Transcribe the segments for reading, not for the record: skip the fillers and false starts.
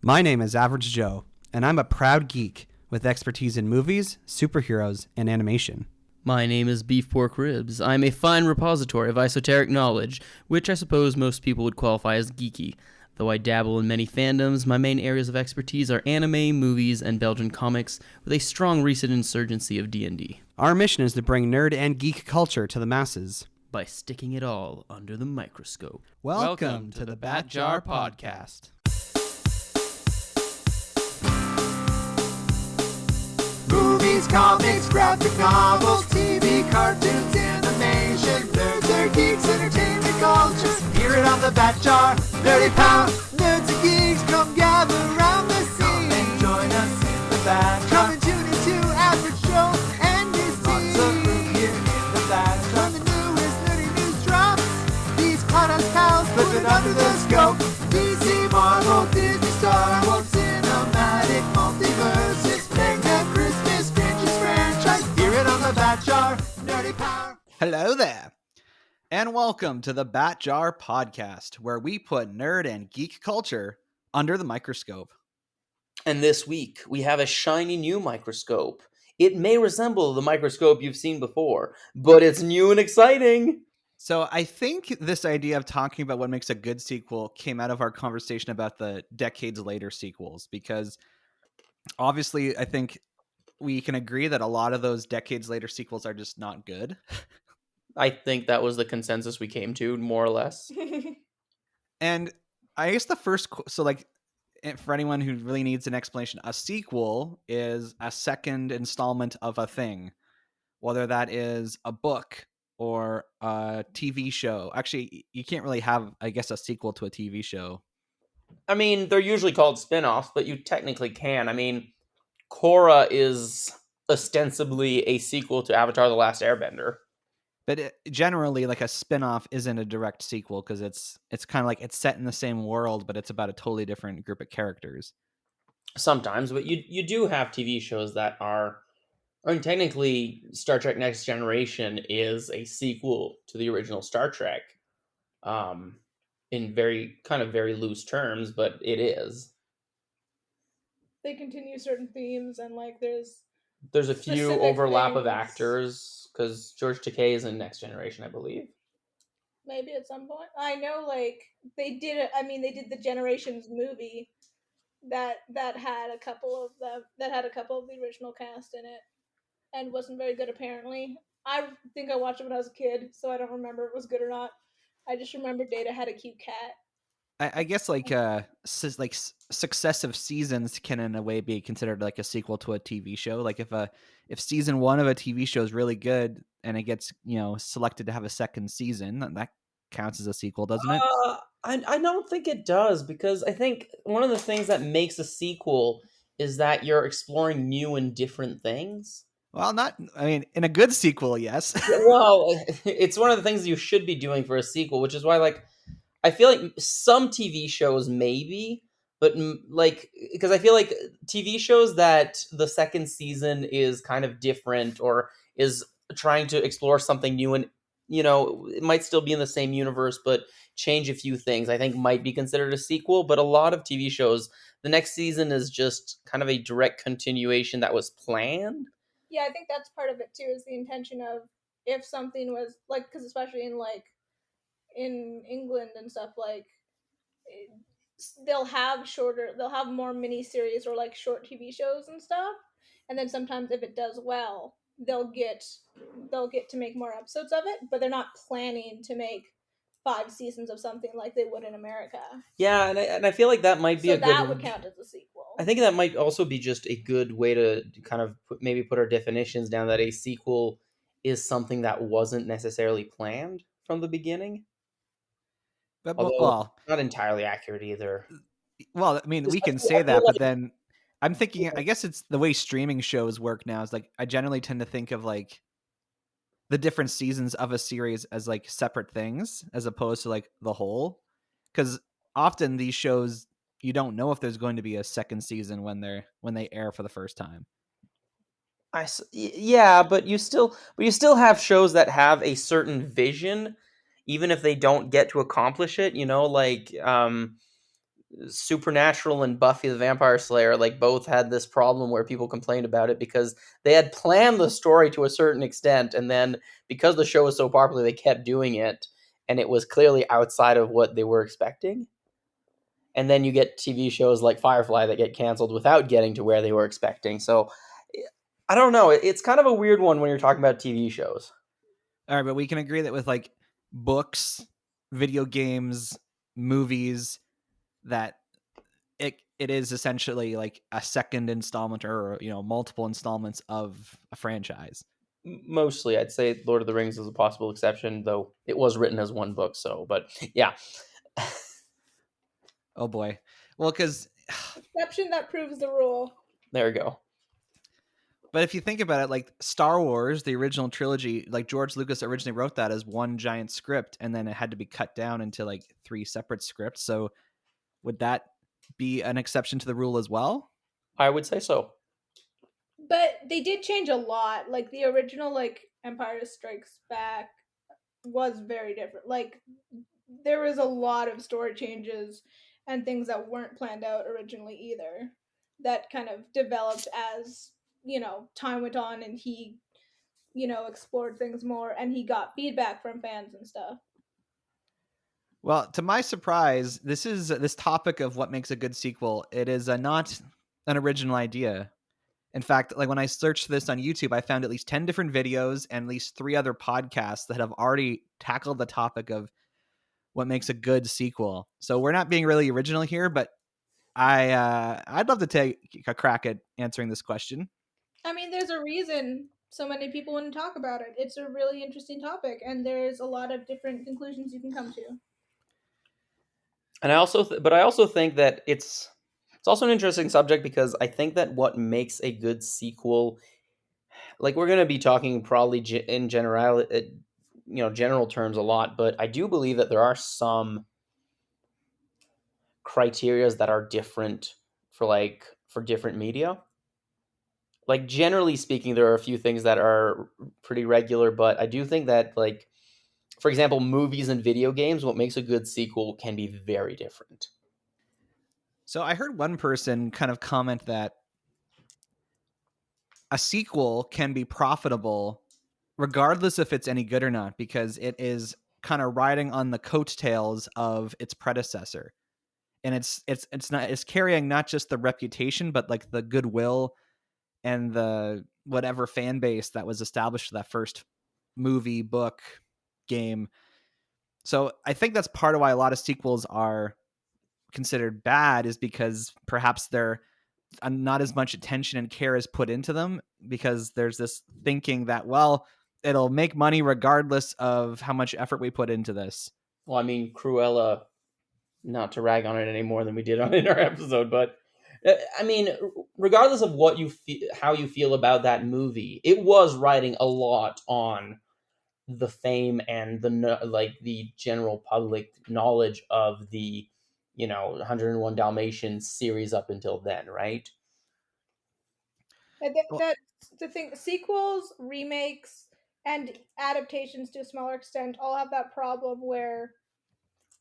My name is Average Joe, and I'm a proud geek with expertise in movies, superheroes, and animation. My name is Beef Pork Ribs. I'm a fine repository of esoteric knowledge, which I suppose most people would qualify as geeky. Though I dabble in many fandoms, my main areas of expertise are anime, movies, and Belgian comics, with a strong recent insurgency of D&D. Our mission is to bring nerd and geek culture to the masses by sticking it all under the microscope. Welcome to the Bat Jar Podcast. Movies, comics, graphic novels, TV, cartoons, animation, nerds are geeks, entertainment culture. Hear it on the Bat Jar, Nerdy Power. Nerds and geeks, come gather around the scene. Come and join us in the Bat Jar. Come and tune into Average Joe and his team. Lots of room here in the Bat Jar. When the newest nerdy news drops, these podcast pals put it under the scope. DC, Marvel, Disney, Star Wars, cinematic multiverses. Bat Jar, Nerdy Power. Hello there, and welcome to the Bat Jar Podcast, where we put nerd and geek culture under the microscope. And this week, we have a shiny new microscope. It may resemble the microscope you've seen before, but it's new and exciting. So I think this idea of talking about what makes a good sequel came out of our conversation about the decades later sequels, because obviously I think we can agree that a lot of those decades later sequels are just not good. I think that was the consensus we came to, more or less. And I guess the first, so like for anyone who really needs an explanation, a sequel is a second installment of a thing, whether that is a book or a TV show. Actually, you can't really have, I guess, a sequel to a TV show. I mean, they're usually called spinoffs, but you technically can. I mean, Korra is ostensibly a sequel to Avatar: The Last Airbender. But generally, like a spin-off isn't a direct sequel because it's kind of like it's set in the same world, but it's about a totally different group of characters. Sometimes, but you do have TV shows that are, I mean, technically, Star Trek Next Generation is a sequel to the original Star Trek, in very loose terms, but it is. They continue certain themes, and like there's a few overlap things. Of actors because George Takei is in Next Generation, I believe. Maybe at some point. I know, like they did it. I mean, they did the Generations movie that had a couple of the original cast in it, and wasn't very good apparently. I think I watched it when I was a kid, so I don't remember if it was good or not. I just remember Data had a cute cat. I guess like successive seasons can in a way be considered like a sequel to a TV show. Like if season one of a TV show is really good and it gets selected to have a second season, that counts as a sequel, doesn't it? I don't think it does, because I think one of the things that makes a sequel is that you're exploring new and different things. Well, in a good sequel, yes. Well, it's one of the things you should be doing for a sequel, which is why, like, I feel like some TV shows maybe, but like, because I feel like TV shows that the second season is kind of different or is trying to explore something new and, it might still be in the same universe, but change a few things, I think might be considered a sequel. But a lot of TV shows, the next season is just kind of a direct continuation that was planned. Yeah, I think that's part of it too, is the intention of if something was like, because especially in England and stuff, like they'll have more mini series or like short TV shows and stuff, and then sometimes if it does well, they'll get to make more episodes of it, but they're not planning to make 5 seasons of something like they would in America. Yeah, and I feel like that might be so that would count as a sequel. I think that might also be just a good way to kind of put our definitions down, that a sequel is something that wasn't necessarily planned from the beginning. But well, not entirely accurate either. Well, I mean, we can say that, but then I'm thinking, I guess it's the way streaming shows work now is like, I generally tend to think of like the different seasons of a series as like separate things as opposed to like the whole. Because often these shows, you don't know if there's going to be a second season when they air for the first time. Yeah, but you still have shows that have a certain vision, even if they don't get to accomplish it. Like Supernatural and Buffy the Vampire Slayer like both had this problem where people complained about it because they had planned the story to a certain extent, and then because the show was so popular, they kept doing it, and it was clearly outside of what they were expecting. And then you get TV shows like Firefly that get canceled without getting to where they were expecting. So I don't know. It's kind of a weird one when you're talking about TV shows. All right, but we can agree that with like books, video games, movies, that it is essentially like a second installment or multiple installments of a franchise. Mostly, I'd say Lord of the Rings is a possible exception, though it was written as one book. So, but yeah. Oh boy. Well, because Exception that proves the rule. There we go. but if you think about it, like Star Wars, the original trilogy, like George Lucas originally wrote that as one giant script, and then it had to be cut down into like 3 separate scripts. So would that be an exception to the rule as well? I would say so. But they did change a lot. Like the original, like Empire Strikes Back, was very different. Like there was a lot of story changes and things that weren't planned out originally either. That kind of developed as time went on, and he explored things more, and he got feedback from fans and stuff. Well, to my surprise, this topic of what makes a good sequel. It is not an original idea. In fact, like when I searched this on YouTube, I found at least 10 different videos and at least 3 other podcasts that have already tackled the topic of what makes a good sequel. So we're not being really original here, but I'd love to take a crack at answering this question. I mean, there's a reason so many people want to talk about it. It's a really interesting topic, and there's a lot of different conclusions you can come to. And I also, but I also think that it's also an interesting subject because I think that what makes a good sequel, like we're going to be talking probably in general, general terms a lot, but I do believe that there are some criterias that are different for different media. Like generally speaking, there are a few things that are pretty regular, but I do think that like, for example, movies and video games, what makes a good sequel can be very different. So I heard one person kind of comment that a sequel can be profitable regardless if it's any good or not, because it is kind of riding on the coattails of its predecessor. And it's carrying not just the reputation, but like the goodwill and the whatever fan base that was established for that first movie, book, game. So I think that's part of why a lot of sequels are considered bad, is because perhaps they're not as much attention and care is put into them, because there's this thinking that, well, it'll make money regardless of how much effort we put into this. Well, I mean, Cruella, not to rag on it any more than we did on in our episode, but I mean, regardless of what how you feel about that movie, it was riding a lot on the fame and the general public knowledge of the 101 Dalmatians series up until then, right? That's the thing. Sequels, remakes, and adaptations to a smaller extent all have that problem where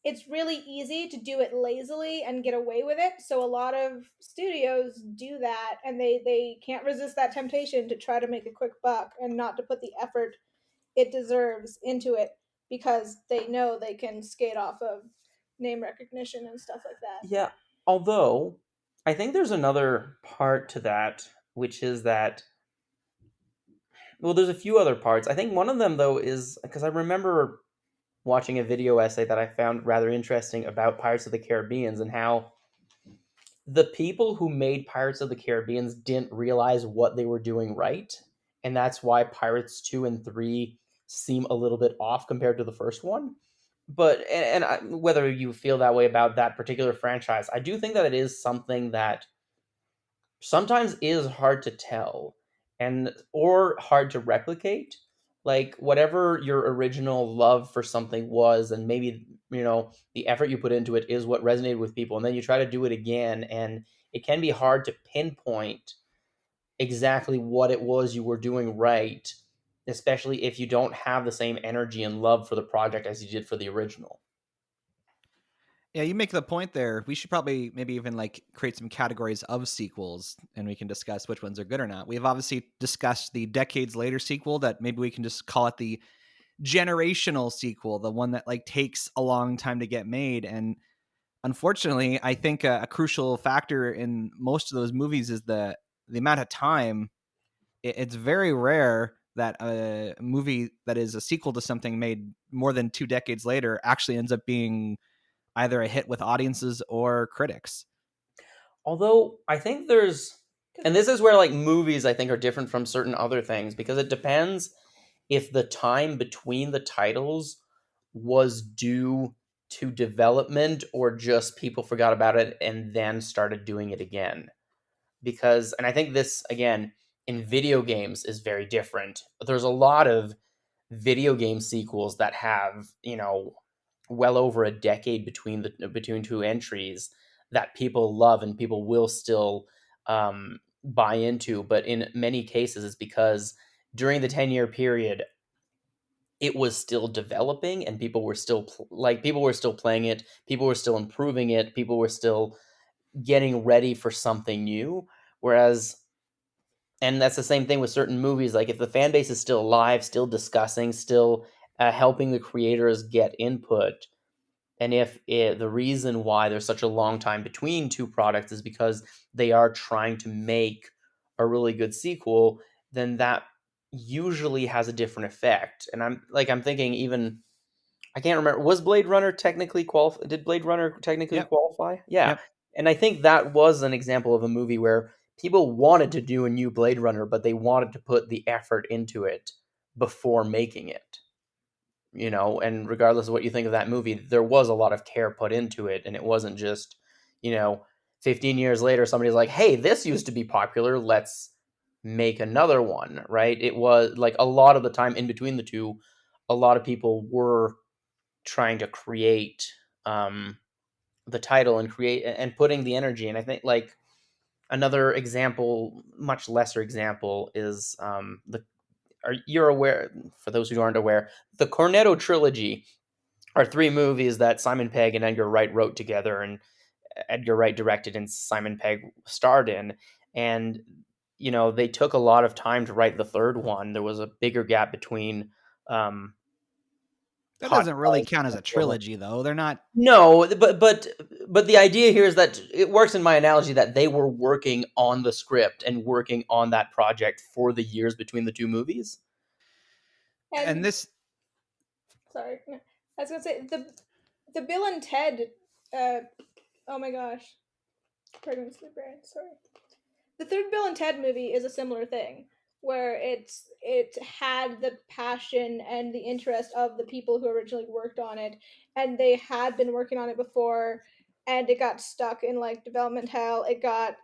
it's really easy to do it lazily and get away with it. So a lot of studios do that, and they can't resist that temptation to try to make a quick buck and not to put the effort it deserves into it, because they know they can skate off of name recognition and stuff like that. Yeah. Although I think there's another part to that, which is that, well, there's a few other parts. I think one of them though is because I remember watching a video essay that I found rather interesting about Pirates of the Caribbean and how the people who made Pirates of the Caribbean didn't realize what they were doing right, and that's why Pirates 2 and 3 seem a little bit off compared to the first one. But whether you feel that way about that particular franchise, I do think that it is something that sometimes is hard to tell and or hard to replicate. Like whatever your original love for something was, and maybe the effort you put into it is what resonated with people, and then you try to do it again, and it can be hard to pinpoint exactly what it was you were doing right, especially if you don't have the same energy and love for the project as you did for the original. Yeah, you make the point there. We should probably maybe even like create some categories of sequels and we can discuss which ones are good or not. We've obviously discussed the decades later sequel that maybe we can just call it the generational sequel, the one that like takes a long time to get made. And unfortunately, I think a crucial factor in most of those movies is the amount of time. It's very rare that a movie that is a sequel to something made more than 2 decades later actually ends up being either a hit with audiences or critics. Although I think there's, and this is where like movies I think are different from certain other things because it depends if the time between the titles was due to development or just people forgot about it and then started doing it again. Because, and I think this again in video games is very different. There's a lot of video game sequels that have, well over a decade between two entries that people love and people will still buy into. But in many cases, it's because during the 10-year period, it was still developing and people were still people were still playing it, people were still improving it, people were still getting ready for something new. Whereas, and that's the same thing with certain movies, like if the fan base is still alive, still discussing, still helping the creators get input, and if the reason why there's such a long time between two products is because they are trying to make a really good sequel, then that usually has a different effect. And I'm thinking, even I can't remember, was Blade Runner technically qualify? Did Blade Runner technically Yep. qualify? Yeah. Yep. And I think that was an example of a movie where people wanted to do a new Blade Runner, but they wanted to put the effort into it before making it. And regardless of what you think of that movie, there was a lot of care put into it, and it wasn't just, you know, 15 years later somebody's like, "Hey, this used to be popular, let's make another one," right? It was like a lot of the time in between the two, a lot of people were trying to create the title and create and putting the energy. And I think like another example, much lesser example, is the you're aware, for those who aren't aware, the Cornetto trilogy are three movies that Simon Pegg and Edgar Wright wrote together, and Edgar Wright directed and Simon Pegg starred in. And they took a lot of time to write the third one. There was a bigger gap between um, That Hot doesn't really Fuzz count as and a the other one. trilogy, though. They're not. No, but the idea here is that it works in my analogy that they were working on the script and working on that project for the years between the two movies. And And this, sorry, no, I was gonna say the Bill and Ted. Uh, oh my gosh, pardon me, sleep brain. Sorry. The third Bill and Ted movie is a similar thing, where it had the passion and the interest of the people who originally worked on it, and they had been working on it before, and it got stuck in like development hell. It got,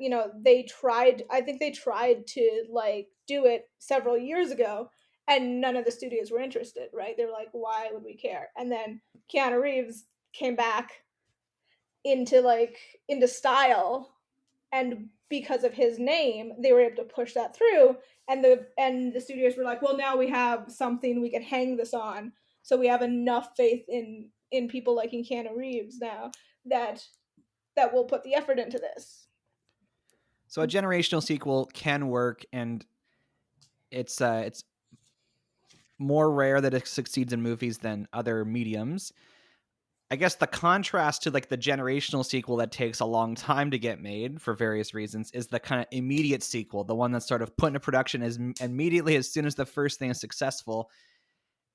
they tried. I think they tried to like do it several years ago, and none of the studios were interested. Right? They were like, "Why would we care?" And then Keanu Reeves came back into style, and because of his name they were able to push that through, and the studios were like, well, now we have something we can hang this on, so we have enough faith in people liking Keanu Reeves now that will put the effort into this. so a generational sequel can work, and it's more rare that it succeeds in movies than other mediums. I guess the contrast to like the generational sequel that takes a long time to get made for various reasons is the kind of immediate sequel, the one that's sort of put into production as immediately as soon as the first thing is successful.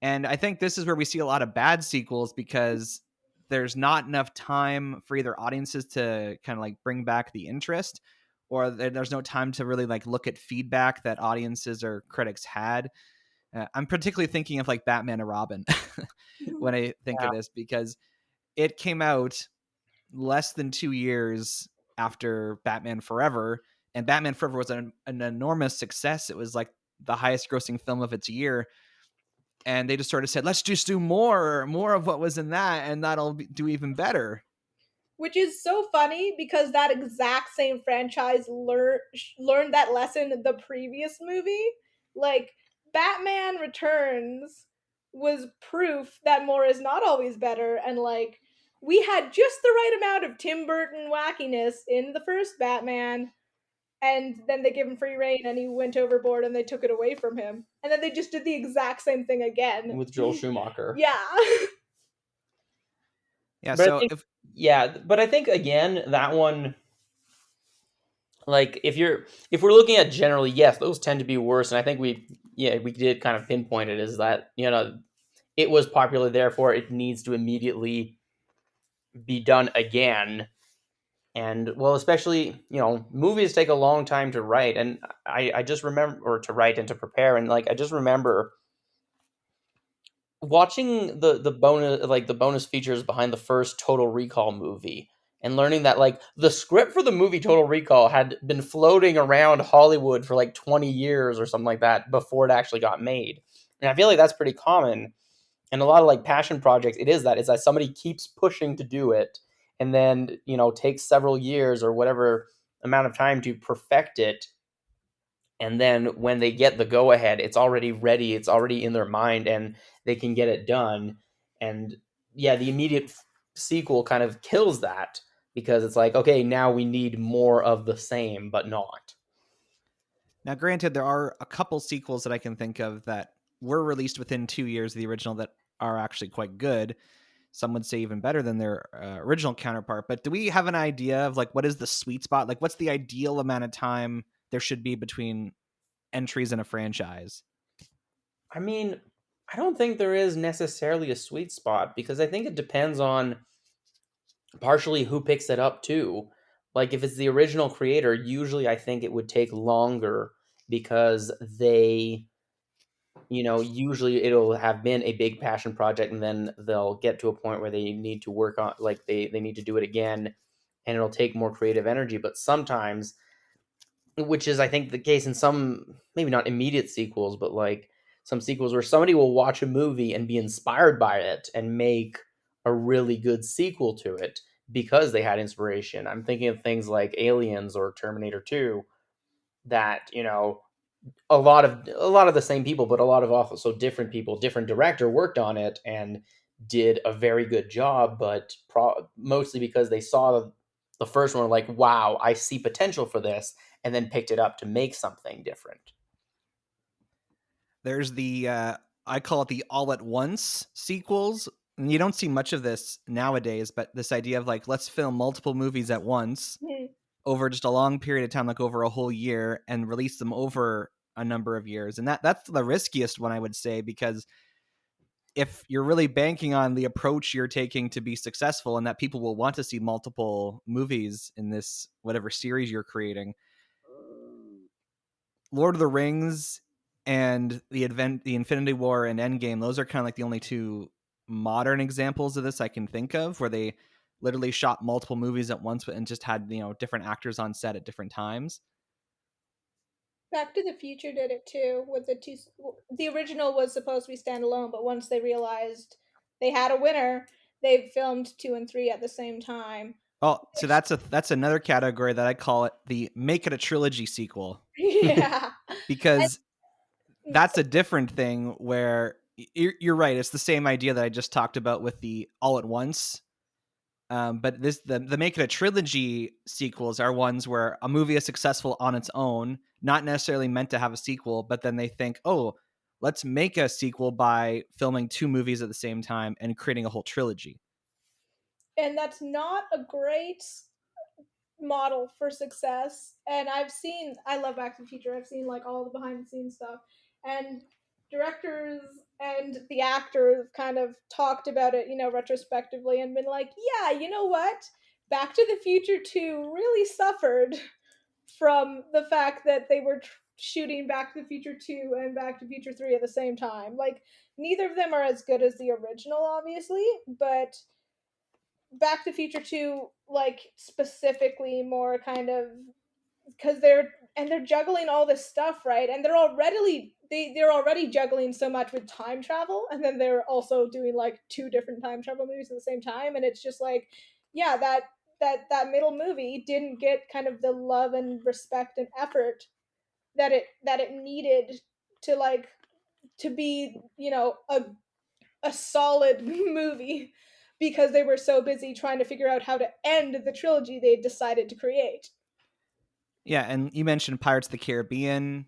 And I think this is where we see a lot of bad sequels because there's not enough time for either audiences to kind of like bring back the interest, or there's no time to really like look at feedback that audiences or critics had. I'm particularly thinking of like Batman and Robin when I think of Yeah. this, because it came out less than 2 years after Batman Forever, and Batman Forever was an enormous success. It was like the highest grossing film of its year, and they just sort of said, let's just do more of what was in that, and do even better. Which is so funny because that exact same franchise learned that lesson in the previous movie. Like, Batman Returns was proof that more is not always better, and like we had just the right amount of Tim Burton wackiness in the first Batman, and then they gave him free reign and he went overboard and they took it away from him. And then they just did the exact same thing again. with Joel Schumacher. Yeah. Yeah, But I so think, but I think again that one, like if we're looking at generally, yes, those tend to be worse. And I think we did kind of pinpoint it as that, it was popular, therefore it needs to immediately be done again. And well, especially, movies take a long time to write, and I just remember, or to write and to prepare, and like I just remember watching the bonus features behind the first Total Recall movie, and learning that like the script for the movie Total Recall had been floating around Hollywood for like 20 years or something like that before it actually got made. And I feel like that's pretty common. And a lot of like passion projects, it's that somebody keeps pushing to do it, and then takes several years or whatever amount of time to perfect it, and then when they get the go ahead, it's already ready, it's already in their mind, and they can get it done. And yeah, the immediate sequel kind of kills that, because it's like, okay, now we need more of the same, but not. now, granted, there are a couple sequels that I can think of that were released within 2 years of the original that are actually quite good. Some would say even better than their original counterpart. But do we have an idea of like what is the sweet spot? Like, what's the ideal amount of time there should be between entries in a franchise? I mean, I don't think there is necessarily a sweet spot, because I think it depends on partially who picks it up too. Like if it's the original creator, usually I think it would take longer, because usually it'll have been a big passion project, and then they'll get to a point where they need to work on, like they need to do it again, and it'll take more creative energy. But sometimes, which is I think the case in some, maybe not immediate sequels, but like some sequels where somebody will watch a movie and be inspired by it and make a really good sequel to it because they had inspiration. I'm thinking of things like Aliens or Terminator 2, that a lot of the same people, but a lot of also different people, different director worked on it and did a very good job, but mostly because they saw the first one, like, wow, I see potential for this, and then picked it up to make something different. There's the I call it the all at once sequels. And you don't see much of this nowadays, but this idea of like, let's film multiple movies at once over just a long period of time, like over a whole year, and release them over a number of years. And that's the riskiest one, I would say, because if you're really banking on the approach you're taking to be successful and that people will want to see multiple movies in this whatever series you're creating, Lord of the Rings and the Infinity War and Endgame, those are kind of like the only two modern examples of this I can think of, where they literally shot multiple movies at once and just had different actors on set at different times. Back to the Future did it too with the two. The original was supposed to be standalone, but once they realized they had a winner, they filmed 2 and 3 at the same time. Oh, so that's another category that I call it the make it a trilogy sequel. Yeah. Because that's a different thing where you're right. It's the same idea that I just talked about with the all at once. But the make it a trilogy sequels are ones where a movie is successful on its own, not necessarily meant to have a sequel, but then they think, oh, let's make a sequel by filming 2 movies at the same time and creating a whole trilogy. And that's not a great model for success. And I love Back to the Future. I've seen like all the behind the scenes stuff. And directors and the actors kind of talked about it, retrospectively and been like, yeah, you know what? Back to the Future 2 really suffered from the fact that they were shooting Back to the Future 2 and Back to the Future 3 at the same time. Like, neither of them are as good as the original, obviously, but Back to the Future 2, like, specifically more kind of because they're juggling all this stuff, right? And they're already juggling so much with time travel, and then they're also doing like 2 different time travel movies at the same time, and it's just like, yeah, that middle movie didn't get kind of the love and respect and effort that it needed to to be, a solid movie. because they were so busy trying to figure out how to end the trilogy they decided to create. Yeah, and you mentioned Pirates of the Caribbean,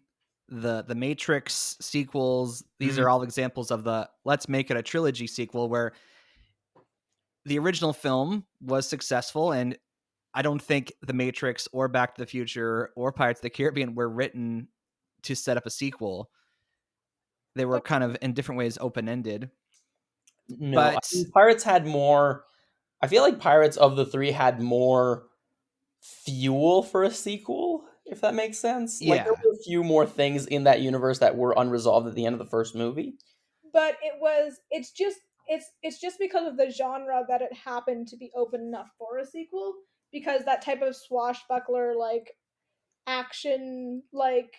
the Matrix sequels. These are all examples of the let's make it a trilogy sequel where the original film was successful, and I don't think The Matrix or Back to the Future or Pirates of the Caribbean were written to set up a sequel. They were kind of in different ways open-ended. No, I But mean, Pirates had more. I feel like Pirates of the three had more fuel for a sequel, if that makes sense. Like there yeah, were a few more things in that universe that were unresolved at the end of the first movie. But it's just because of the genre that it happened to be open enough for a sequel, because that type of swashbuckler like action like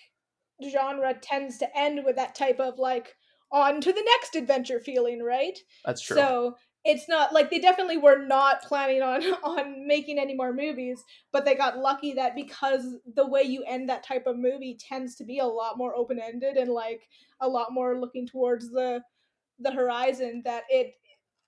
genre tends to end with that type of like on to the next adventure feeling, right? That's true. So it's not like they definitely were not planning on on making any more movies, but they got lucky that because the way you end that type of movie tends to be a lot more open-ended and like a lot more looking towards the horizon, that it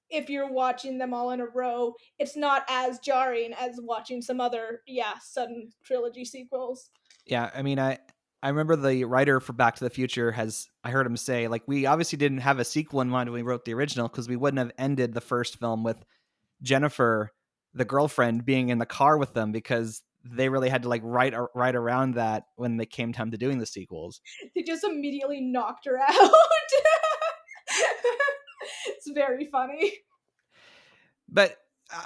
if you're watching them all in a row, it's not as jarring as watching some other sudden trilogy sequels. yeah. I mean, I remember the writer for Back to the Future I heard him say, like, we obviously didn't have a sequel in mind when we wrote the original because we wouldn't have ended the first film with Jennifer, the girlfriend, being in the car with them because they really had to like write around that when they came time to doing the sequels. They just immediately knocked her out. It's very funny. But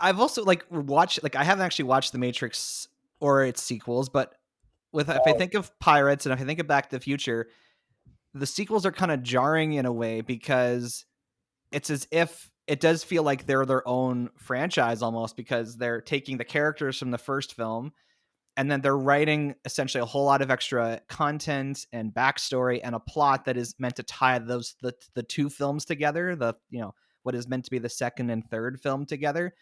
I've also like watched, like, I haven't actually watched The Matrix or its sequels, but if I think of Pirates and if I think of Back to the Future, the sequels are kind of jarring in a way because it's as if it does feel like they're their own franchise almost, because they're taking the characters from the first film and then they're writing essentially a whole lot of extra content and backstory and a plot that is meant to tie the two films together, what is meant to be the second and third film together,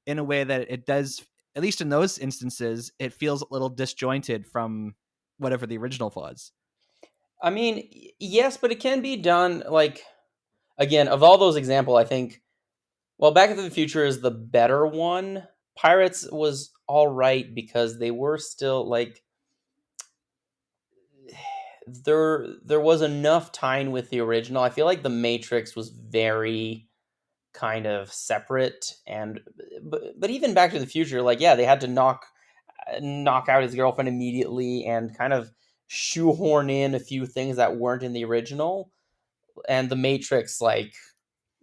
in a way that it does, at least in those instances, it feels a little disjointed from whatever the original was. I mean, yes, but it can be done. Like again, of all those examples, I think Back to the Future is the better one. Pirates was all right because they were still like there was enough tying with the original. I feel like The Matrix was very kind of separate, and but even Back to the Future, like yeah, they had to knock out his girlfriend immediately and kind of shoehorn in a few things that weren't in the original. And The Matrix, like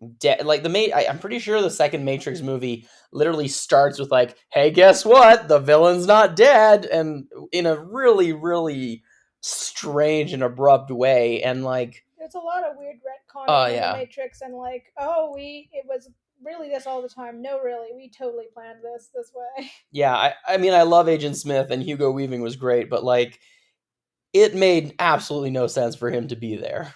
I'm pretty sure the second Matrix movie literally starts with like, "Hey, guess what? The villain's not dead," and in a really, really strange and abrupt way. And like, There's a lot of weird oh retconning in the yeah, Matrix, and like, oh, it was really this all the time. No, really, we totally planned this way. yeah. I mean, I love Agent Smith and Hugo Weaving was great, but like, it made absolutely no sense for him to be there.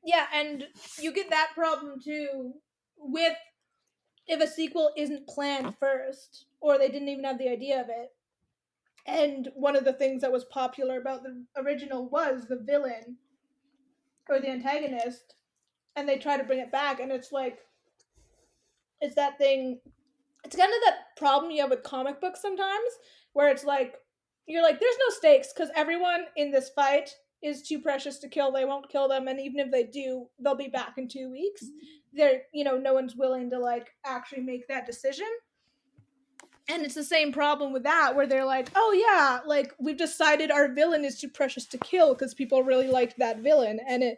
Yeah, and you get that problem too with if a sequel isn't planned first, or they didn't even have the idea of it. And one of the things that was popular about the original was the villain or the antagonist, and they try to bring it back, and it's like, it's that thing. It's kind of that problem you have with comic books sometimes, where it's like, you're like, there's no stakes because everyone in this fight is too precious to kill. They won't kill them, and even if they do, they'll be back in 2 weeks. They're, no one's willing to like actually make that decision. And it's the same problem with that, where they're like, oh yeah, like we've decided our villain is too precious to kill because people really liked that villain, and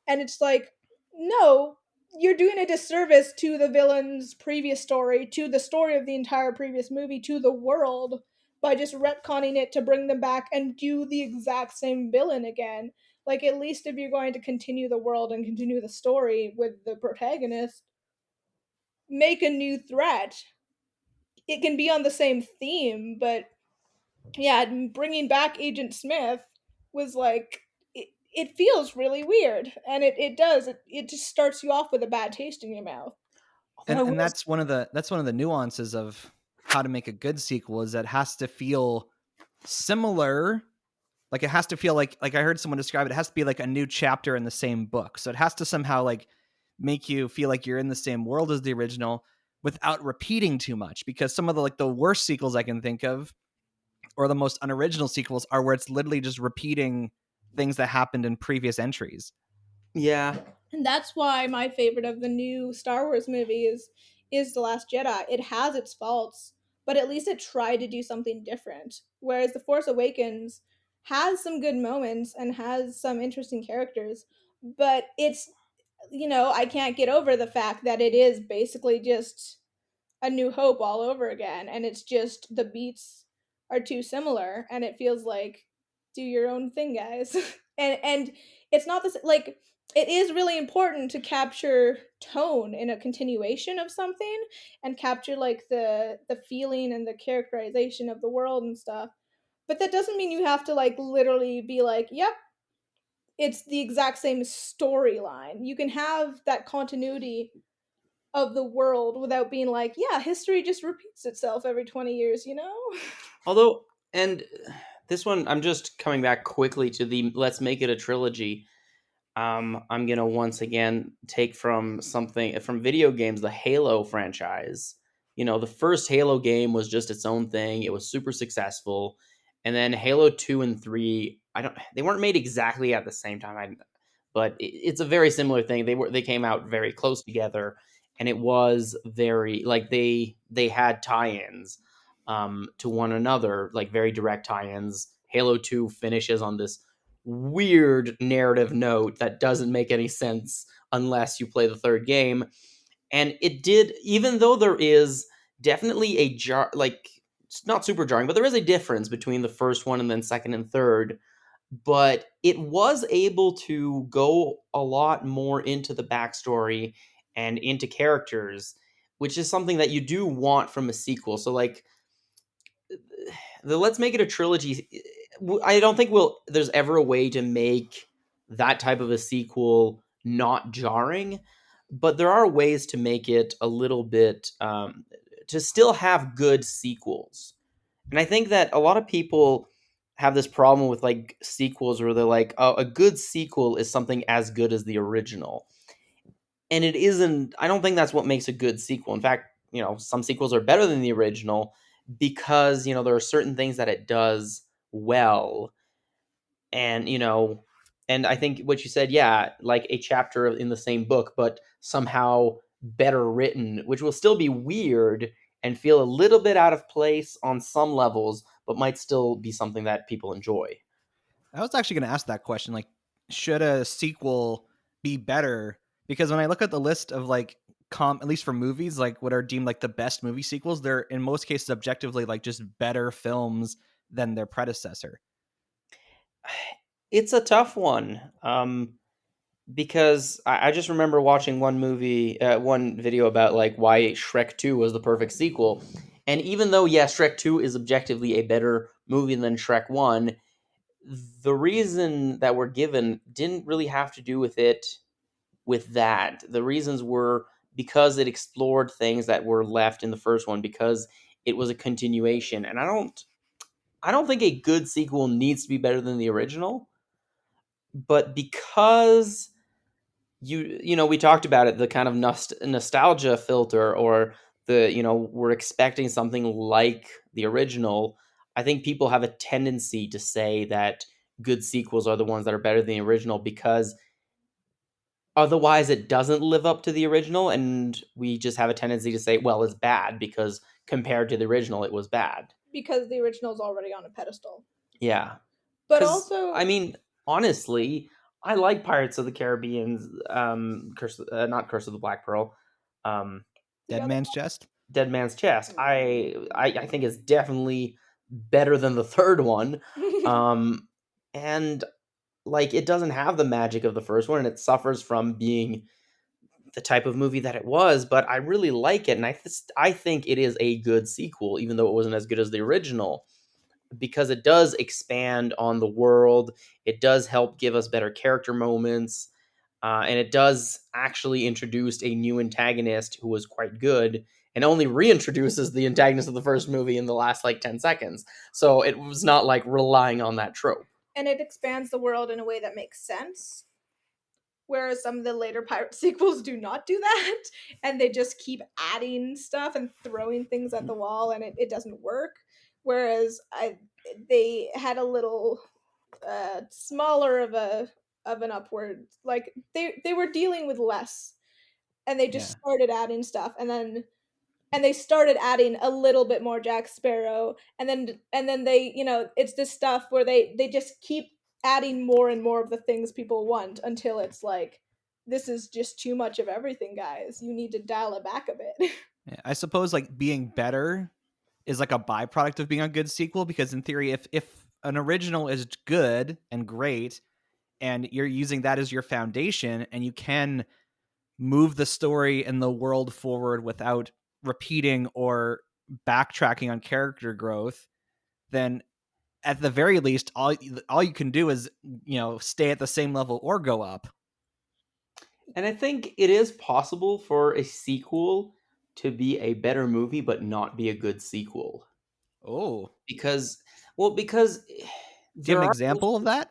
it's like, no, you're doing a disservice to the villain's previous story, to the story of the entire previous movie, to the world, by just retconning it to bring them back and do the exact same villain again. Like, at least if you're going to continue the world and continue the story with the protagonist, make a new threat. It can be on the same theme, but yeah, bringing back Agent Smith was like, it feels really weird, and it does it just starts you off with a bad taste in your mouth. And that's one of the nuances of how to make a good sequel, is that it has to feel similar. Like, it has to feel like I heard someone describe it, it has to be like a new chapter in the same book. So it has to somehow like make you feel like you're in the same world as the original, without repeating too much, because some of the worst sequels I can think of, or the most unoriginal sequels, are where it's literally just repeating things that happened in previous entries. Yeah. And that's why my favorite of the new Star Wars movies is The Last Jedi. It has its faults, but at least it tried to do something different. Whereas The Force Awakens has some good moments and has some interesting characters, but it's, I can't get over the fact that it is basically just A New Hope all over again, and it's just the beats are too similar, and it feels like, do your own thing, guys. And it's not this, like, it is really important to capture tone in a continuation of something, and capture like the feeling and the characterization of the world and stuff. But that doesn't mean you have to like literally be like, yep, it's the exact same storyline. You can have that continuity of the world without being like, yeah, history just repeats itself every 20 years, you know? Although, and this one, I'm just coming back quickly to the let's make it a trilogy. I'm gonna once again take from something from video games, the Halo franchise. The first Halo game was just its own thing. It was super successful, and then Halo 2 and 3, they weren't made exactly at the same time, but it's a very similar thing. They came out very close together, and it was very like they had tie-ins to one another, like very direct tie-ins. Halo 2 finishes on this weird narrative note that doesn't make any sense unless you play the third game. And it did, even though there is definitely a like it's not super jarring, but there is a difference between the first one and then second and third. But it was able to go a lot more into the backstory and into characters, which is something that you do want from a sequel. So like let's make it a trilogy. I don't think there's ever a way to make that type of a sequel not jarring, but there are ways to make it a little bit to still have good sequels. And I think that a lot of people have this problem with like sequels where they're like, oh, a good sequel is something as good as the original. And it isn't. I don't think that's what makes a good sequel. In fact, some sequels are better than the original because, there are certain things that it does well. And, and I think what you said, yeah, like a chapter in the same book, but somehow better written, which will still be weird and feel a little bit out of place on some levels, but might still be something that people enjoy. I was actually going to ask that question, like, should a sequel be better? Because when I look at the list of like at least for movies, like what are deemed like the best movie sequels, they're in most cases objectively like just better films than their predecessor. It's a tough one. Because I just remember watching one video about like why Shrek 2 was the perfect sequel. And even though, yeah, Shrek 2 is objectively a better movie than Shrek 1, the reason that we're given didn't really have to do with that. The reasons were because it explored things that were left in the first one, because it was a continuation. And I don't think a good sequel needs to be better than the original, but because we talked about it, the kind of nostalgia filter, or we're expecting something like the original. I think people have a tendency to say that good sequels are the ones that are better than the original because otherwise it doesn't live up to the original, and we just have a tendency to say, well, it's bad because compared to the original it was bad. Because the original is already on a pedestal. Yeah. But Because also, I mean, honestly, I like Pirates of the Caribbean's not Curse of the Black Pearl, um, Dead Man's Chest. Dead Man's Chest. I think it's definitely better than the third one, and like it doesn't have the magic of the first one, and it suffers from being the type of movie that it was. But I really like it, and I think it is a good sequel, even though it wasn't as good as the original, because it does expand on the world. It does help give us better character moments. And it does actually introduce a new antagonist who was quite good, and only reintroduces the antagonist of the first movie in the last like 10 seconds. So it was not like relying on that trope. and it expands the world in a way that makes sense. whereas some of the later pirate sequels do not do that, and they just keep adding stuff and throwing things at the wall, and it doesn't work. Whereas they had a little smaller of an upward, like they were dealing with less, and they just Yeah. started adding stuff, and they started adding a little bit more Jack Sparrow, and then they, it's this stuff where they just keep adding more and more of the things people want until it's like, this is just too much of everything, guys. You need to dial it back a bit. Yeah, I suppose like being better is like a byproduct of being a good sequel, because in theory, if an original is good and great and you're using that as your foundation and you can move the story and the world forward without repeating or backtracking on character growth, then at the very least all you can do is, stay at the same level or go up. And I think it is possible for a sequel to be a better movie but not be a good sequel. Oh, Because, well, because do you have there an are example of that?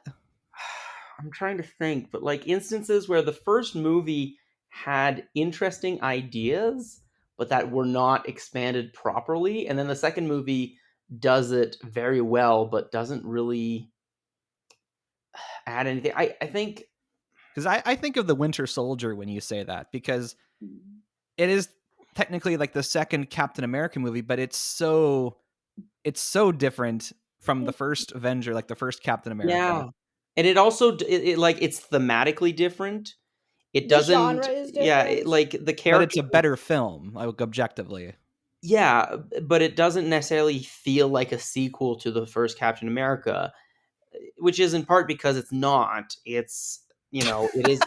I'm trying to think, but like instances where the first movie had interesting ideas, but that were not expanded properly, and then the second movie does it very well, but doesn't really add anything. I think, Because I think of the Winter Soldier when you say that, because it is technically like the second Captain America movie, but it's so different from the first Avenger, like the first Captain America. yeah, and it also like it's thematically different. It The doesn't, genre is yeah, different. like the But it's character, a better film, like objectively. yeah, but it doesn't necessarily feel like a sequel to the first Captain America, which is in part because it's not. It's, it is.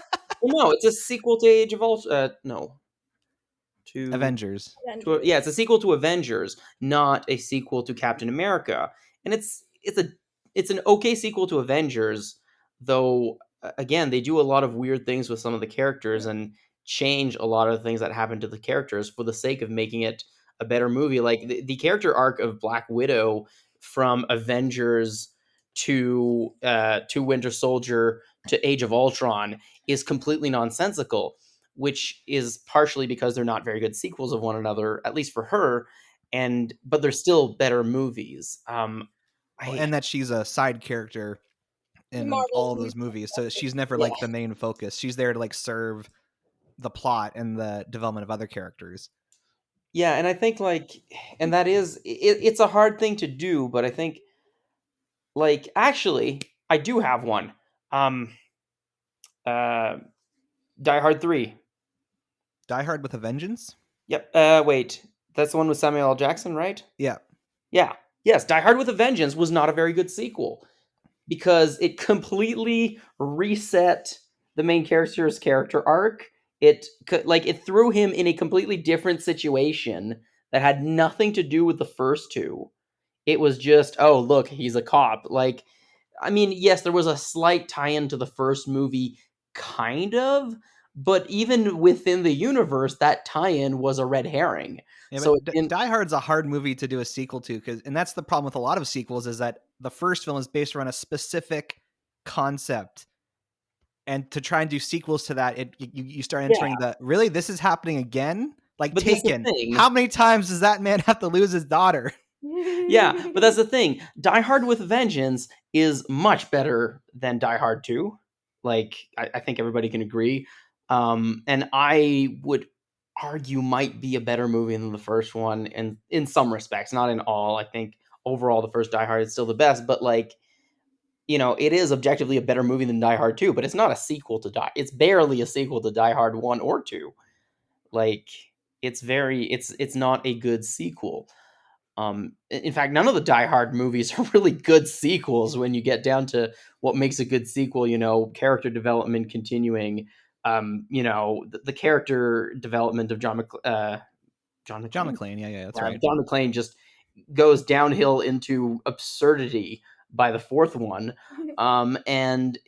Well, no, it's a sequel to Age of Ultron. No, to Avengers. yeah, it's a sequel to Avengers, not a sequel to Captain America. And it's an okay sequel to Avengers, though. Again, they do a lot of weird things with some of the characters and change a lot of the things that happen to the characters for the sake of making it a better movie. Like the character arc of Black Widow from Avengers to Winter Soldier to Age of Ultron is completely nonsensical, which is partially because they're not very good sequels of one another, at least for her. But they're still better movies. Well, I and that she's a side character in Marvel's all of those movies, so she's never Yeah, like the main focus. She's there to like serve the plot and the development of other characters. yeah, and I think like, and that is it's a hard thing to do, but I think like actually I do have one. Um, uh, Die Hard 3. Die Hard with a Vengeance. Yep. Wait, that's the one with Samuel L. Jackson, right? Yeah, Yeah. Yes, Die Hard with a Vengeance was not a very good sequel because it completely reset the main character's character arc. It threw him in a completely different situation that had nothing to do with the first two. It was just, oh, look, he's a cop. Like, I mean, yes, there was a slight tie-in to the first movie, kind of, but even within the universe, that tie-in was a red herring. yeah, So but it didn't. Die Hard's a hard movie to do a sequel to, and that's the problem with a lot of sequels, is that the first film is based around a specific concept, and to try and do sequels to that, you start Yeah, entering the, really, this is happening again, like but that's the Taken. thing. How many times does that man have to lose his daughter? Yeah, but that's the thing. Die Hard with Vengeance is much better than Die Hard 2. Like, I think everybody can agree. And I would argue might be a better movie than the first one, and in some respects, not in all. I think overall the first Die Hard is still the best, but like, it is objectively a better movie than Die Hard 2, but it's not a sequel to Die. It's barely a sequel to Die Hard 1 or 2. Like, it's not a good sequel. In fact, none of the Die Hard movies are really good sequels when you get down to what makes a good sequel. Character development continuing. The character development of John John McClane. McClane, yeah, that's right. John McClane just goes downhill into absurdity by the fourth one, and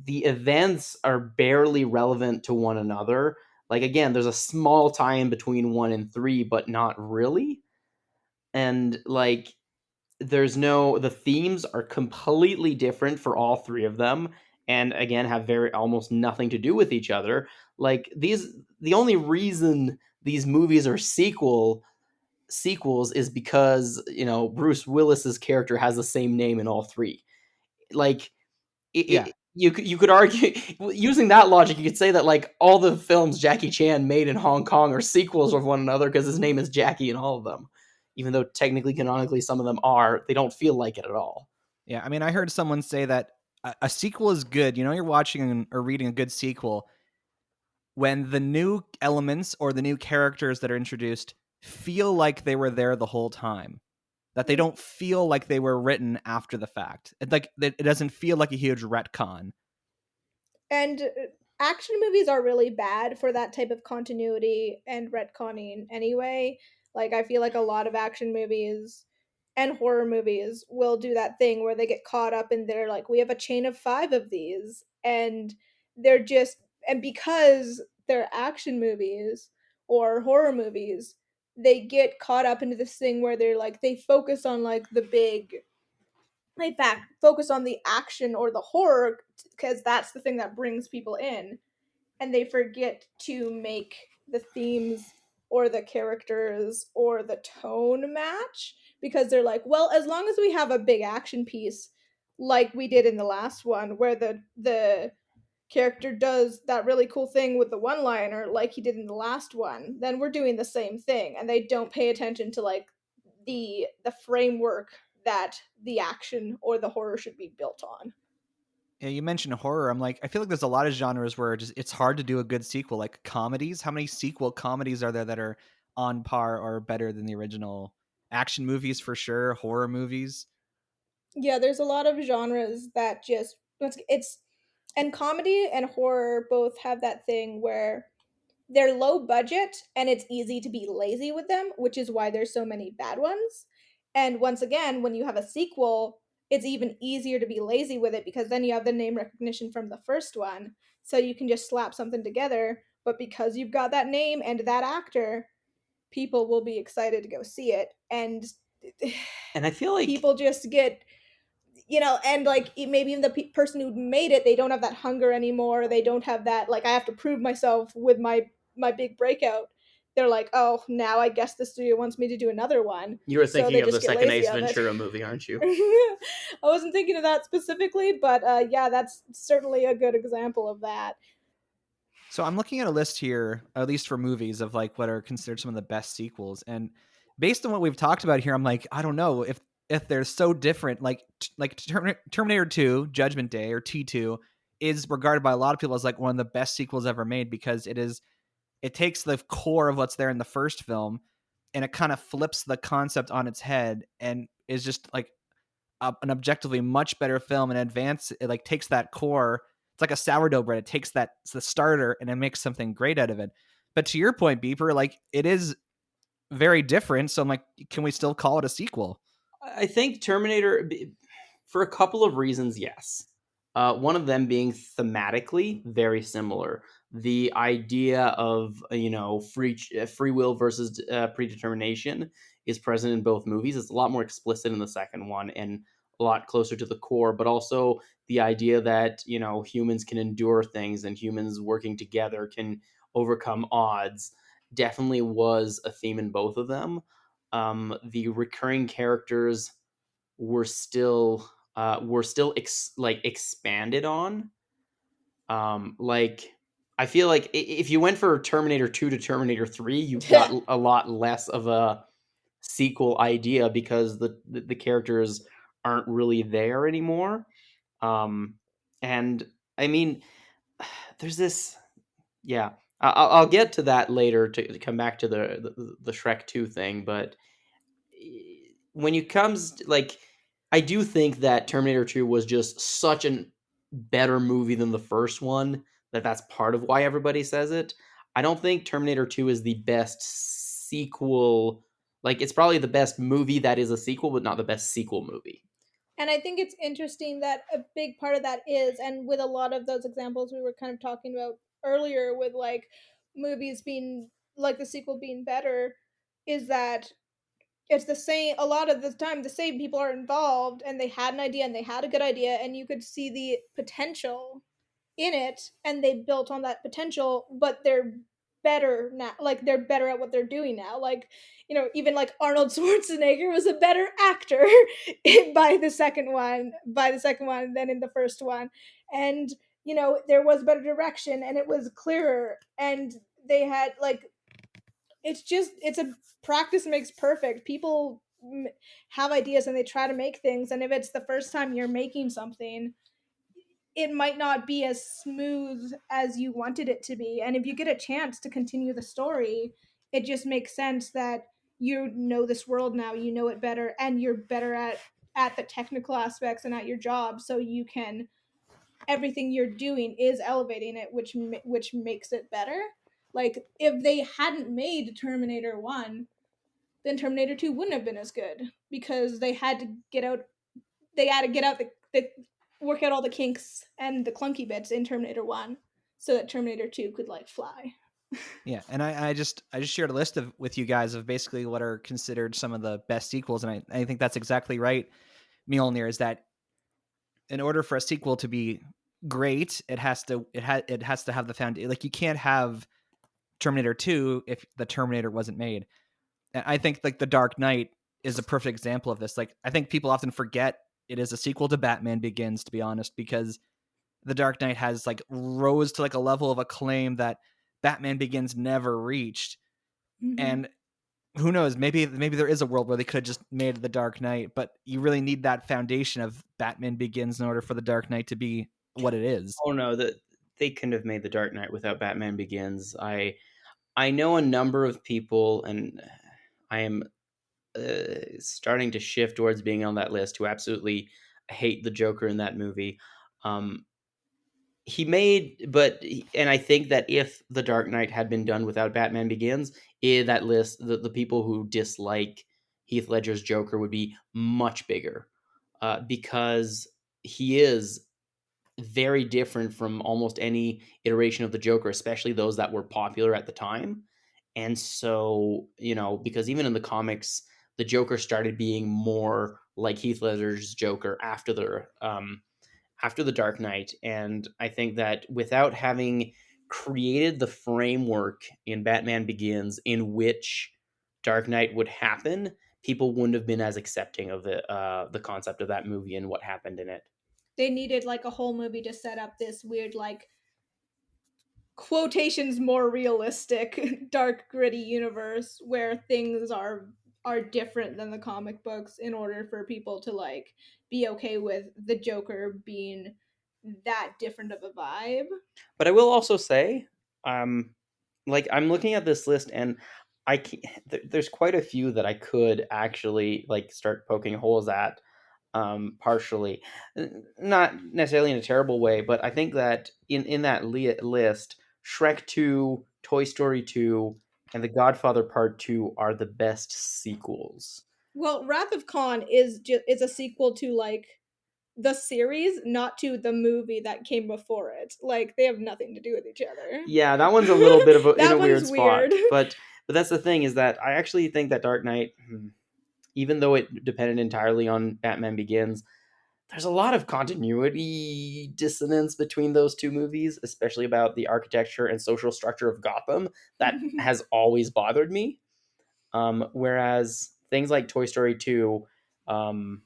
the events are barely relevant to one another. Like again, there's a small tie-in between 1 and 3, but not really. And like the themes are completely different for all three of them, and again have very almost nothing to do with each other. Like the only reason these movies are sequels is because Bruce Willis's character has the same name in all three. Like Yeah. you could argue using that logic, you could say that like all the films Jackie Chan made in Hong Kong are sequels of one another because his name is Jackie in all of them, even though technically canonically some of them are. They don't feel like it at all. Yeah, I mean, I heard someone say that a sequel is good. You know, you're watching or reading a good sequel when the new elements or the new characters that are introduced feel like they were there the whole time. That they don't feel like they were written after the fact. It doesn't feel like a huge retcon. And action movies are really bad for that type of continuity and retconning anyway. Like, I feel like a lot of action movies and horror movies will do that thing where they get caught up and they're like, we have a chain of 5 of these. And they're just, and because they're action movies or horror movies, they get caught up into this thing where they're like, they focus on like the big, in fact, focus on the action or the horror because that's the thing that brings people in, and they forget to make the themes or the characters or the tone match because they're like, well, as long as we have a big action piece like we did in the last one where the character does that really cool thing with the one liner like he did in the last one, then we're doing the same thing, and they don't pay attention to like the framework that the action or the horror should be built on. Yeah, you mentioned horror. I'm like, I feel like there's a lot of genres where it's hard to do a good sequel. Like comedies, how many sequel comedies are there that are on par or better than the original? Action movies for sure, horror movies. Yeah, there's a lot of genres that just it's and comedy and horror both have that thing where they're low budget and it's easy to be lazy with them, which is why there's so many bad ones. And once again, when you have a sequel, it's even easier to be lazy with it because then you have the name recognition from the first one. So you can just slap something together, but because you've got that name and that actor, people will be excited to go see it. And And I feel like people just get, and like maybe even the person who made it, they don't have that hunger anymore. They don't have that like I have to prove myself with my big breakout. They're like, oh, now I guess the studio wants me to do another one, you were so thinking they of the just get second lazy Ace of it. Ventura movie, aren't you? I wasn't thinking of that specifically, but yeah, that's certainly a good example of that. So I'm looking at a list here, at least for movies, of like what are considered some of the best sequels. And based on what we've talked about here, I'm like, I don't know if they're so different. Like Terminator 2, Judgment Day, or T2 is regarded by a lot of people as like one of the best sequels ever made because it takes the core of what's there in the first film and it kind of flips the concept on its head and is just like an objectively much better film and it like takes that core. It's like a sourdough bread. It takes the starter and it makes something great out of it. But to your point, Beeper, like it is very different. So I'm like, can we still call it a sequel? I think Terminator, for a couple of reasons, yes. One of them being thematically very similar. The idea of free will versus predetermination is present in both movies. It's a lot more explicit in the second one and a lot closer to the core, but also the idea that humans can endure things and humans working together can overcome odds definitely was a theme in both of them. The recurring characters were still expanded on. Like I feel like if you went for Terminator 2 to Terminator 3, you got a lot less of a sequel idea because the characters aren't really there anymore. And I mean, there's this, yeah. I'll get to that later to come back to the Shrek 2 thing, but when it comes to, like, I do think that Terminator 2 was just such a better movie than the first one that that's part of why everybody says it. I don't think Terminator 2 is the best sequel. Like, it's probably the best movie that is a sequel, but not the best sequel movie. And I think it's interesting that a big part of that is, and with a lot of those examples we were kind of talking about earlier, with like movies being like the sequel being better, is that it's the same a lot of the time. The same people are involved, and they had an idea, and they had a good idea, and you could see the potential in it, and they built on that potential, but they're better now. Like, they're better at what they're doing now. Like, even like Arnold Schwarzenegger was a better actor by the second one than in the first one. And there was better direction, and it was clearer, and they had like, it's a practice makes perfect. People have ideas, and they try to make things, and if it's the first time you're making something, it might not be as smooth as you wanted it to be. And if you get a chance to continue the story, it just makes sense that you know this world now, you know it better, and you're better at the technical aspects and at your job, so you can everything you're doing is elevating it, which makes it better. Like, if they hadn't made Terminator 1, then Terminator 2 wouldn't have been as good, because they had to get out the work out all the kinks and the clunky bits in Terminator 1, so that Terminator 2 could like fly. Yeah, and I just shared a list with you guys of basically what are considered some of the best sequels, and I think that's exactly right, Mjolnir, is that in order for a sequel to be great, it has to have the foundation. Like, you can't have Terminator 2 if the Terminator wasn't made. And I think like The Dark Knight is a perfect example of this. Like, I think people often forget it is a sequel to Batman Begins, to be honest, because The Dark Knight has like rose to like a level of acclaim that Batman Begins never reached. And who knows, maybe there is a world where they could have just made The Dark Knight, but you really need that foundation of Batman Begins in order for The Dark Knight to be what it is. Oh no, that they couldn't have made The Dark Knight without Batman Begins. I know a number of people, and I am starting to shift towards being on that list, who absolutely hate the Joker in that movie. Um, and I think that if The Dark Knight had been done without Batman Begins, that list, the people who dislike Heath Ledger's Joker would be much bigger, because he is very different from almost any iteration of the Joker, especially those that were popular at the time. And so, because even in the comics, the Joker started being more like Heath Ledger's Joker after the Dark Knight. And I think that without having created the framework in Batman Begins in which Dark Knight would happen, people wouldn't have been as accepting of the concept of that movie and what happened in it. They needed like a whole movie to set up this weird, like, quotations more realistic dark gritty universe where things are different than the comic books, in order for people to like be okay with the Joker being that different of a vibe. But I will also say, like, I'm looking at this list, and there's quite a few that I could actually like start poking holes at, partially, not necessarily in a terrible way, but I think that in that list, Shrek 2, Toy Story 2, and The Godfather Part 2 are the best sequels. Well, Wrath of Khan is a sequel to like the series, not to the movie that came before it. Like, they have nothing to do with each other. Yeah, that one's a little bit of in a That weird one's spot, weird. but that's the thing, is that I actually think that Dark Knight, even though it depended entirely on Batman Begins, there's a lot of continuity dissonance between those two movies, especially about the architecture and social structure of Gotham, that has always bothered me. Whereas things like Toy Story 2, um,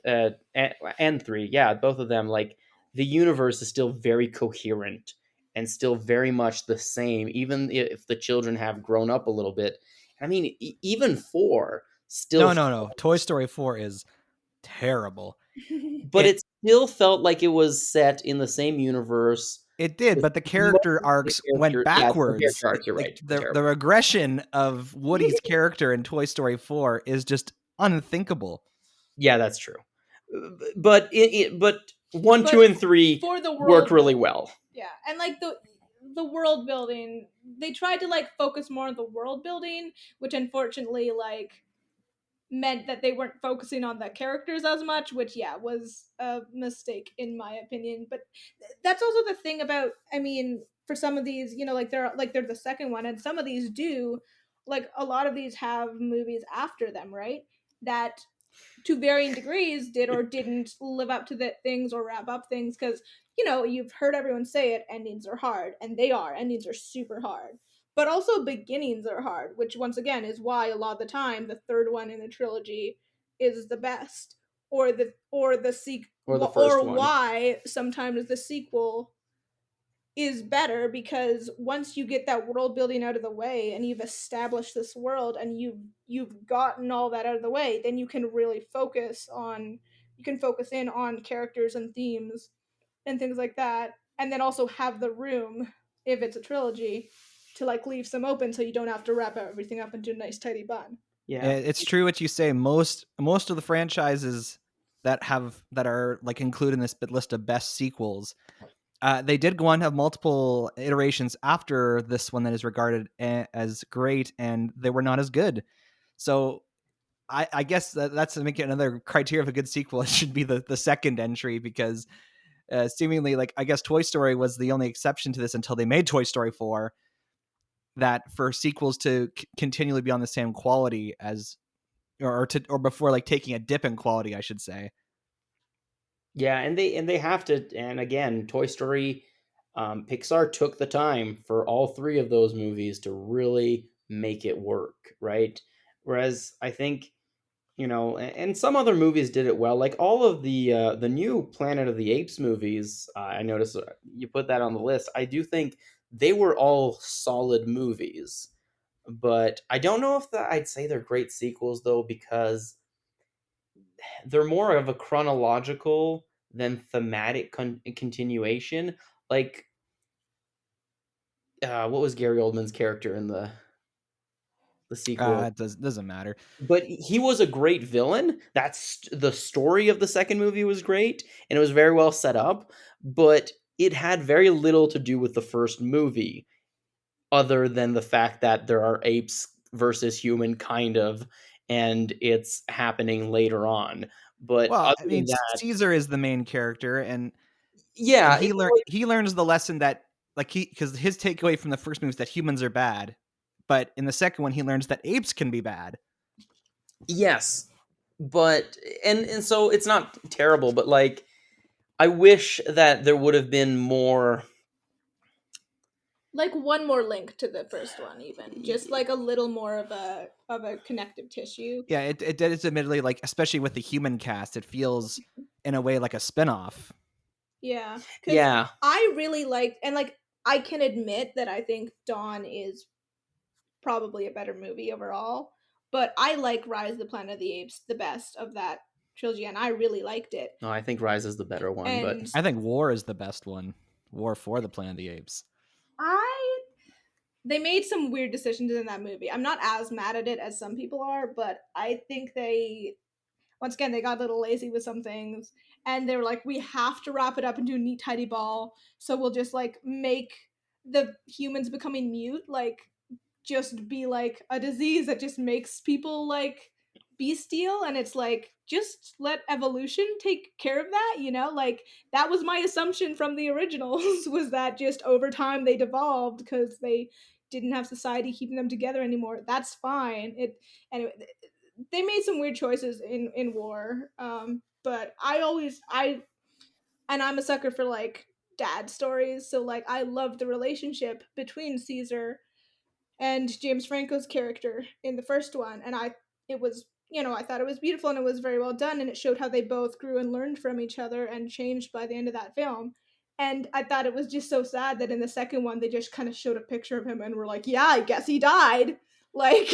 and 3, yeah, both of them, like, the universe is still very coherent and still very much the same, even if the children have grown up a little bit. I mean, even 4 still, No. Toy Story 4 is terrible. but it still felt like it was set in the same universe. It did, with but the most character of the arcs went yeah, the backwards. character arcs, you're Like, right, were the terrible. regression of Woody's character in Toy Story 4 is just unthinkable. Yeah, that's true. But but 1, But 2, and 3 for the worked world really building. well. Yeah, and like the world building, they tried to like focus more on the world building, which unfortunately like meant that they weren't focusing on the characters as much, which yeah was a mistake in my opinion. But that's also the thing about, I mean, for some of these, like they're the second one, and some of these do like a lot of these have movies after them, right? That to varying degrees did or didn't live up to the things or wrap up things, because you've heard everyone say it, endings are hard, and they are, endings are super hard, but also beginnings are hard, which once again is why a lot of the time the third one in a trilogy is the best, Or the first or one. why sometimes the sequel is better, because once you get that world building out of the way and you've established this world and you've gotten all that out of the way, then you can really focus in on characters and themes and things like that, and then also have the room, if it's a trilogy, to like leave some open so you don't have to wrap everything up into a nice tidy bun. Yeah. It's true what you say. Most of the franchises that are like included in this list of best sequels, they did go on to have multiple iterations after this one that is regarded as great, and they were not as good. So I guess that's to make it another criteria of a good sequel. It should be the second entry, because seemingly, like, I guess Toy Story was the only exception to this until they made Toy Story 4, that for sequels to continually be on the same quality as or before like taking a dip in quality, I should say. Yeah, and they have to, and again, Toy Story, Pixar took the time for all three of those movies to really make it work, right? Whereas I think, and some other movies did it well, like all of the new Planet of the Apes movies. I noticed you put that on the list. I do think they were all solid movies, but I don't know if I'd say they're great sequels though, because they're more of a chronological than thematic continuation. Like, what was Gary Oldman's character in the sequel? It doesn't matter. But he was a great villain. That's the story of the second movie was great, and it was very well set up. But it had very little to do with the first movie, other than the fact that there are apes versus human, kind of, and it's happening later on. But Well, other I mean, than that, Caesar is the main character, and yeah, he learns the lesson that, like, because his takeaway from the first movie is that humans are bad, but in the second one he learns that apes can be bad. yes, but and so it's not terrible, but like I wish that there would have been more. Like one more link to the first one, even just like a little more of a connective tissue. Yeah, it is admittedly, like, especially with the human cast, it feels in a way like a spinoff. Yeah, because Yeah, I really liked, and like I can admit that I think Dawn is probably a better movie overall, but I like Rise of the Planet of the Apes the best of that trilogy, and I really liked it. no, I think Rise is the better one, but And I think War is the best one. War for the Planet of the Apes. I they made some weird decisions in that movie. I'm not as mad at it as some people are, but I think they once again they got a little lazy with some things, and they were like, we have to wrap it up into a neat tidy ball, so we'll just like make the humans becoming mute like just be like a disease that just makes people like bestial, and it's like just let evolution take care of that, like that was my assumption from the originals was that just over time they devolved because they didn't have society keeping them together anymore. That's fine. Anyway, they made some weird choices in War, but I'm a sucker for like dad stories, so like I love the relationship between Caesar and James Franco's character in the first one, and it was I thought it was beautiful and it was very well done, and it showed how they both grew and learned from each other and changed by the end of that film. And I thought it was just so sad that in the second one they just kind of showed a picture of him and were like, yeah, I guess he died. Like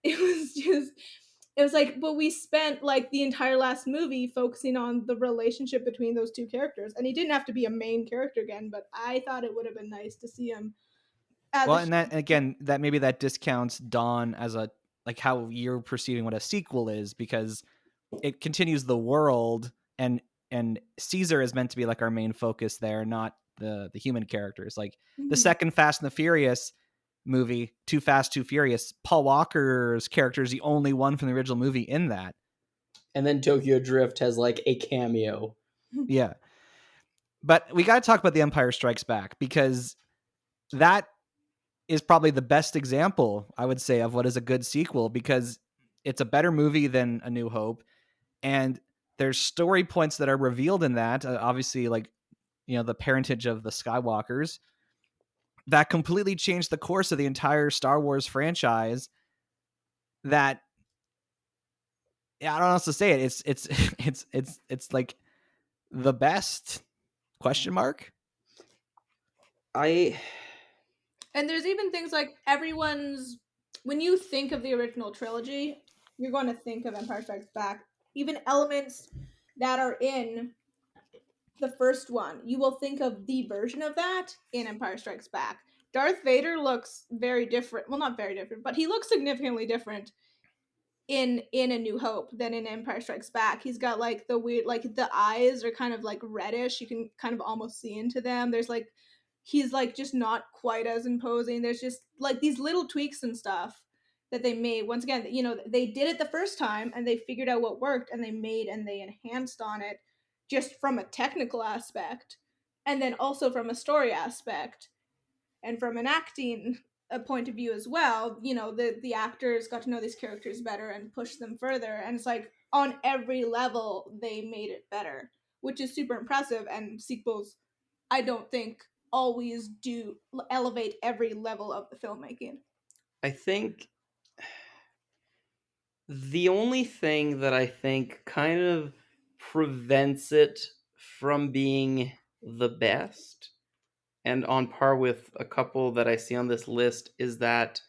it was like, but we spent like the entire last movie focusing on the relationship between those two characters, and he didn't have to be a main character again, but I thought it would have been nice to see him as Well, a and that, and again, that maybe that discounts Dawn as a, like, how you're perceiving what a sequel is, because it continues the world, and Caesar is meant to be like our main focus there, not the human characters. Like the second Fast and the Furious movie, Too Fast, Too Furious, Paul Walker's character is the only one from the original movie in that. and then Tokyo Drift has like a cameo. Yeah. But we got to talk about The Empire Strikes Back, because that is probably the best example, I would say, of what is a good sequel, because it's a better movie than A New Hope, and there's story points that are revealed in that. Obviously, like, the parentage of the Skywalkers that completely changed the course of the entire Star Wars franchise. That, yeah, I don't know how else to say it. It's like the best, question mark. I And there's even things like when you think of the original trilogy, you're going to think of Empire Strikes Back. Even elements that are in the first one, you will think of the version of that in Empire Strikes Back. Darth Vader looks very different. Well, not very different, but he looks significantly different in A New Hope than in Empire Strikes Back. He's got like the weird, like the eyes are kind of like reddish. You can kind of almost see into them. There's like he's like just not quite as imposing. There's just like these little tweaks and stuff that they made. Once again, they did it the first time and they figured out what worked and they enhanced on it just from a technical aspect and then also from a story aspect and from an acting point of view as well. The actors got to know these characters better and push them further, and it's like on every level they made it better, which is super impressive. And sequels, I don't think, always do elevate every level of the filmmaking. think the only thing that I think kind of prevents it from being the best, and on par with a couple that I see on this list, is that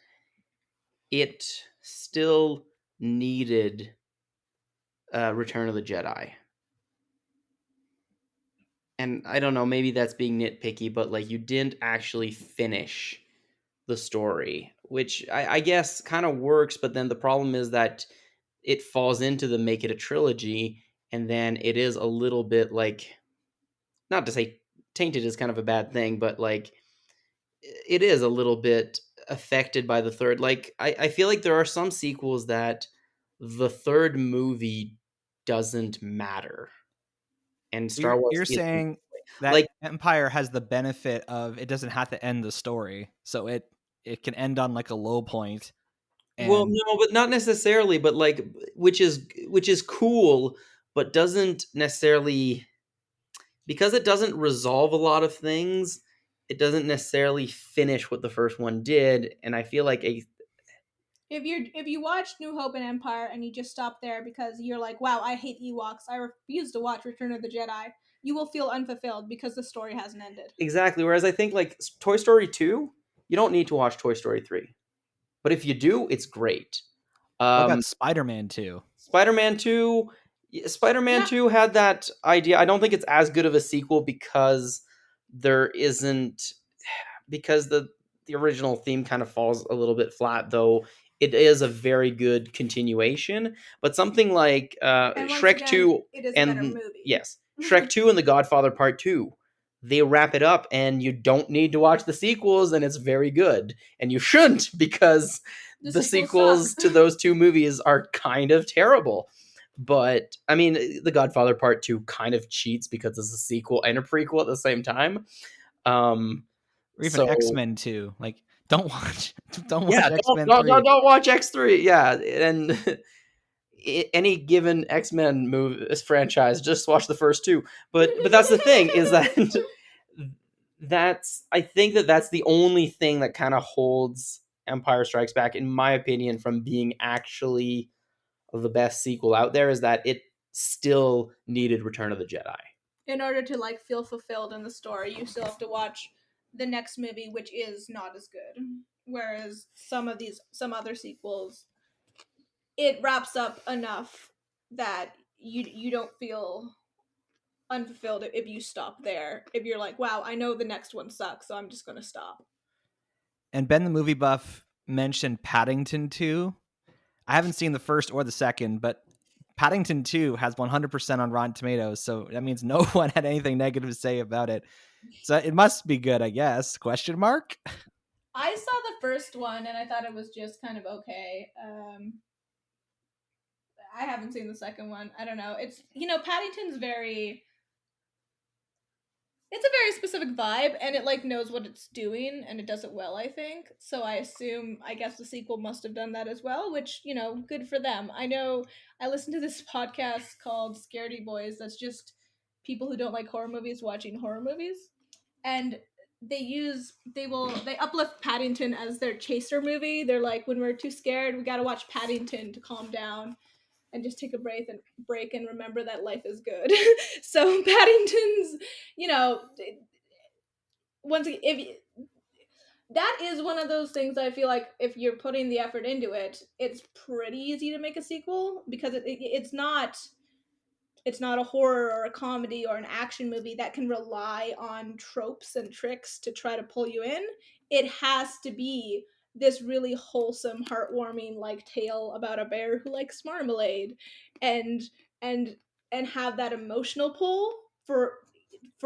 it still needed Return of the Jedi. And I don't know, maybe that's being nitpicky, but like you didn't actually finish the story, which I guess kind of works. But then the problem is that it falls into the make it a trilogy, and then it is a little bit like, not to say tainted is kind of a bad thing, but like it is a little bit affected by the third. Like I feel like there are some sequels that the third movie doesn't matter, and Star Wars You're isn't. saying that Like, Empire has the benefit of it doesn't have to end the story, so it can end on like a low point. well, And no, but not necessarily, but like, which is cool, but doesn't necessarily, because it doesn't resolve a lot of things. It doesn't necessarily finish what the first one did, and I feel like If you watch New Hope and Empire and you just stop there because you're like, wow, I hate Ewoks, I refuse to watch Return of the Jedi, you will feel unfulfilled because the story hasn't ended. exactly. Whereas I think like Toy Story 2, you don't need to watch Toy Story 3, but if you do, it's great. what Um, about Spider-Man 2? Spider-Man 2, Spider-Man Yeah, 2 had that idea. I don't think it's as good of a sequel because there isn't, because the original theme kind of falls a little bit flat, though it is a very good continuation. But something like and once Shrek again, 2 it is a better and movie. yes, Shrek 2 and The Godfather Part 2, they wrap it up and you don't need to watch the sequels, and it's very good. And you shouldn't, because the sequels suck. to those two movies are kind of terrible. But I mean, The Godfather Part 2 kind of cheats because it's a sequel and a prequel at the same time. Um, Or even so X-Men 2? Like, don't watch don't yeah, watch don't X-Men don't, 3. don't, don't watch X3. Yeah, and any given X-Men movie franchise, just watch the first two. But that's the thing, is that I think that's the only thing that kind of holds Empire Strikes Back, in my opinion, from being actually the best sequel out there, is that it still needed Return of the Jedi. In order to like feel fulfilled in the story, you still have to watch the next movie, which is not as good. Whereas some other sequels, it wraps up enough that you don't feel unfulfilled if you stop there. If you're like, wow, I know the next one sucks, so I'm just gonna stop. And Ben the Movie Buff mentioned Paddington 2. I haven't seen the first or the second, but Paddington 2 has 100% on Rotten Tomatoes, so that means no one had anything negative to say about it. So it must be good, I guess. Question mark? I saw the first one and I thought it was just kind of okay. I haven't seen the second one. I don't know. It's Paddington's it's a very specific vibe, and it like knows what it's doing, and it does it well, I think. So I guess the sequel must have done that as well, which, good for them. I know I listened to this podcast called Scaredy Boys that's just people who don't like horror movies watching horror movies. And they uplift Paddington as their chaser movie. They're like, when we're too scared, we gotta watch Paddington to calm down and just take a break and remember that life is good. So Paddington's, once if that is one of those things I feel like if you're putting the effort into it, it's pretty easy to make a sequel because it's not a horror or a comedy or an action movie that can rely on tropes and tricks to try to pull you in. It has to be this really wholesome, heartwarming like tale about a bear who likes marmalade, and and and have that emotional pull for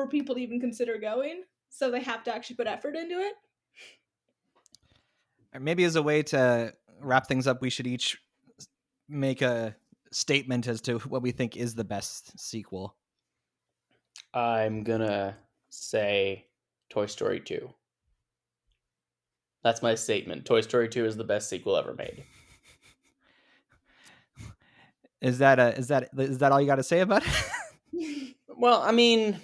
people to even consider going. So they have to actually put effort into it. Or maybe as a way to wrap things up, we should each make a statement as to what we think is the best sequel. I'm gonna say Toy Story 2. That's my statement. Toy Story 2 is the best sequel ever made. Is that all you got to say about it? Well, I mean,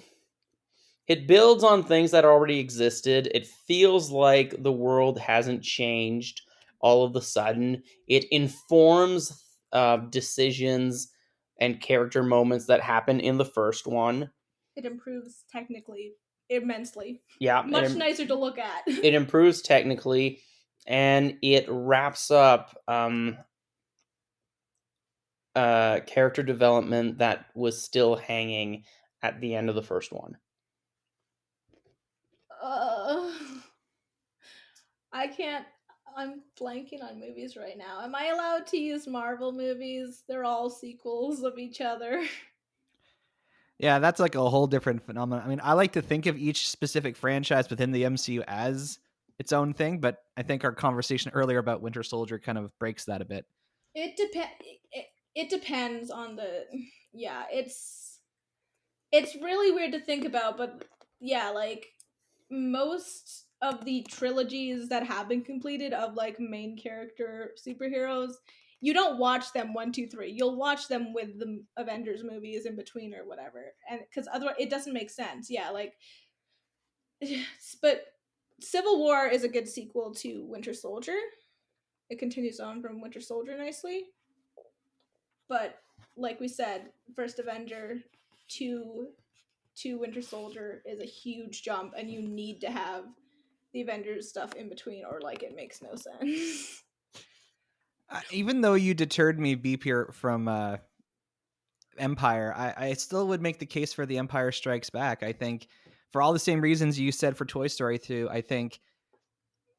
it builds on things that already existed. It feels like the world hasn't changed all of a sudden. It informs decisions and character moments that happen in the first one. It improves technically immensely. Yeah, much nicer to look at. It improves technically, and it wraps up character development that was still hanging at the end of the first one. I can't. I'm blanking on movies right now. Am I allowed to use Marvel movies? They're all sequels of each other. Yeah, that's like a whole different phenomenon. I mean, I like to think of each specific franchise within the MCU as its own thing, but I think our conversation earlier about Winter Soldier kind of breaks that a bit. It depends on the. Yeah, it's really weird to think about, but yeah, like most of the trilogies that have been completed of like main character superheroes, you don't watch them 1, 2, 3. You'll watch them with the Avengers movies in between or whatever, and because otherwise it doesn't make sense. Yeah, like, but Civil War is a good sequel to Winter Soldier. It continues on from Winter Soldier nicely, but like we said, first Avenger to Winter Soldier is a huge jump, and you need to have the Avengers stuff in between, or like it makes no sense. Even though you deterred me, Beepier, from Empire, I still would make the case for The Empire Strikes Back. I think for all the same reasons you said for Toy Story 2, I think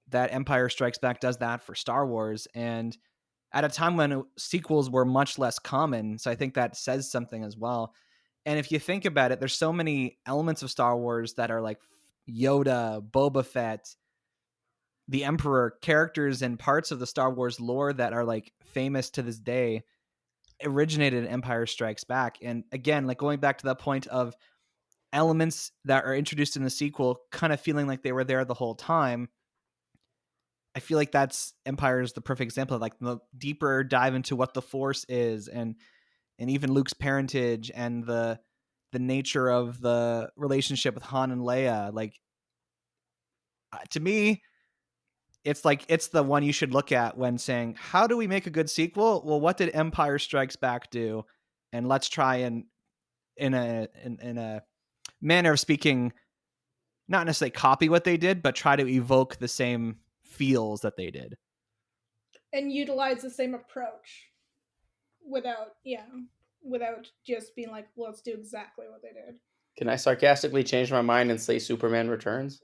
that Empire Strikes Back does that for Star Wars, and at a time when sequels were much less common. So I think that says something as well. And if you think about it, there's so many elements of Star Wars that are like Yoda, Boba Fett, the Emperor, characters and parts of the Star Wars lore that are like famous to this day originated in Empire Strikes Back. And again, like going back to that point of elements that are introduced in the sequel kind of feeling like they were there the whole time. I feel like that's Empire is the perfect example of like the deeper dive into what the Force is, and even Luke's parentage and the nature of the relationship with Han and Leia. Like, to me, it's like it's the one you should look at when saying, how do we make a good sequel? Well, what did Empire Strikes Back do? And let's try and in a manner of speaking, not necessarily copy what they did, but try to evoke the same feels that they did. And utilize the same approach without just being like, well, let's do exactly what they did. Can I sarcastically change my mind and say Superman Returns?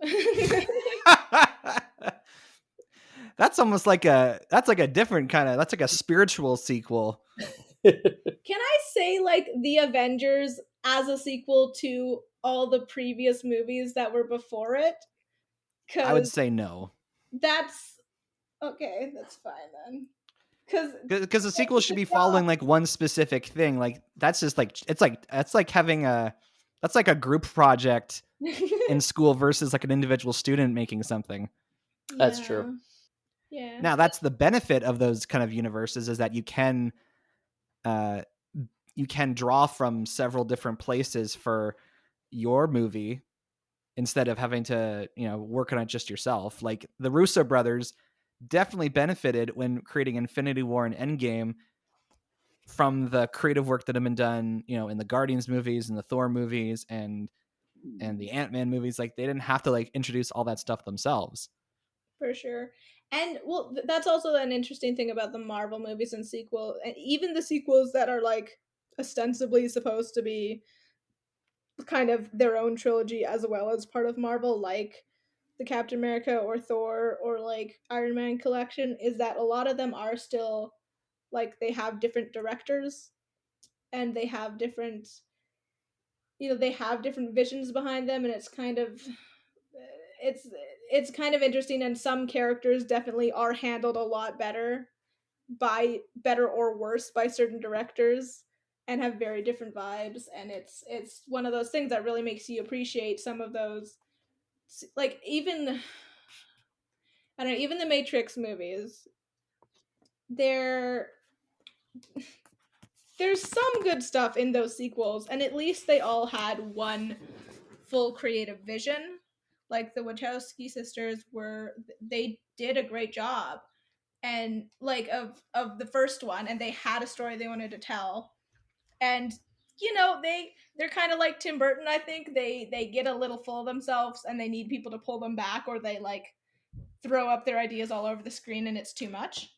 That's almost like that's like a different kind of, that's like a spiritual sequel. Can I say like the Avengers as a sequel to all the previous movies that were before it? I would say no. That's okay. That's fine then. Because the sequel should be following like one specific thing. Like that's just like it's like having a That's like a group project in school versus like an individual student making something. That's true. Yeah. Now that's the benefit of those kind of universes, is that you can draw from several different places for your movie instead of having to, work on it just yourself. Like the Russo brothers definitely benefited when creating Infinity War and Endgame from the creative work that had been done, in the Guardians movies and the Thor movies and the Ant-Man movies. Like they didn't have to like introduce all that stuff themselves. For sure. And well, that's also an interesting thing about the Marvel movies and sequel, and even the sequels that are like ostensibly supposed to be kind of their own trilogy as well as part of Marvel, like the Captain America or Thor or like Iron Man collection, is that a lot of them are still like they have different directors and they have different they have different visions behind them, and it's it's kind of interesting, and some characters definitely are handled a lot better or worse by certain directors and have very different vibes, and it's one of those things that really makes you appreciate some of those, like even I don't know, even the Matrix movies. There there's some good stuff in those sequels, and at least they all had one full creative vision. Like the Wachowski sisters they did a great job, and like of the first one, and they had a story they wanted to tell. And they're kind of like Tim Burton. I think they get a little full of themselves and they need people to pull them back, or they like throw up their ideas all over the screen and it's too much.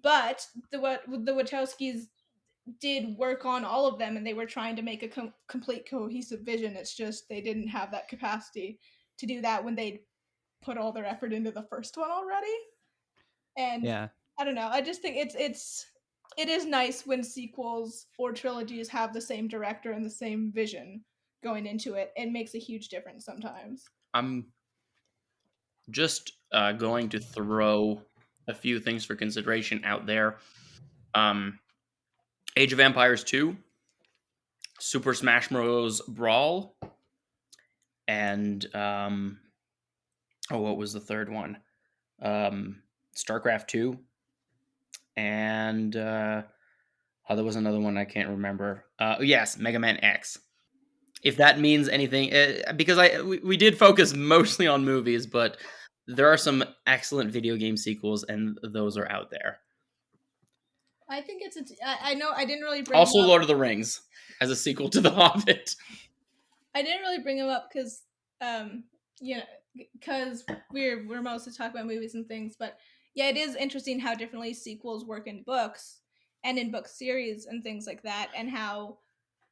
But the Wachowskis did work on all of them, and they were trying to make a complete cohesive vision. It's just they didn't have that capacity to do that when they put all their effort into the first one already. And Yeah. I don't know, I just think it is nice when sequels or trilogies have the same director and the same vision going into it. It makes a huge difference sometimes. I'm just going to throw a few things for consideration out there. Age of Empires 2, Super Smash Bros. Brawl, and what was the third one? StarCraft 2, and there was another one I can't remember. Yes, Mega Man X. If that means anything, because we did focus mostly on movies, but there are some excellent video game sequels, and those are out there. I think I know I didn't really bring Also, them up. Lord of the Rings as a sequel to The Hobbit. I didn't really bring them up because because we're mostly talking about movies and things, but yeah, it is interesting how differently sequels work in books and in book series and things like that, and how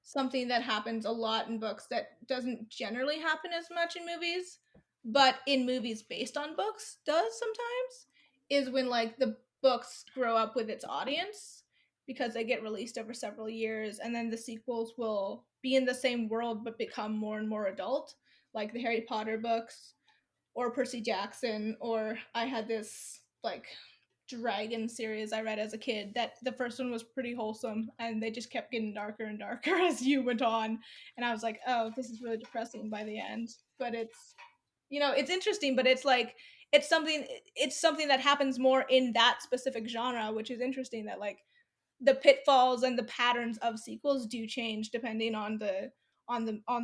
something that happens a lot in books that doesn't generally happen as much in movies, but in movies based on books does sometimes, is when like the books grow up with its audience because they get released over several years, and then the sequels will be in the same world but become more and more adult, like the Harry Potter books or Percy Jackson. Or I had this like dragon series I read as a kid that the first one was pretty wholesome, and they just kept getting darker and darker as you went on, and I was like, oh, this is really depressing by the end. But it's interesting, but it's something that happens more in that specific genre, which is interesting, that like the pitfalls and the patterns of sequels do change depending on the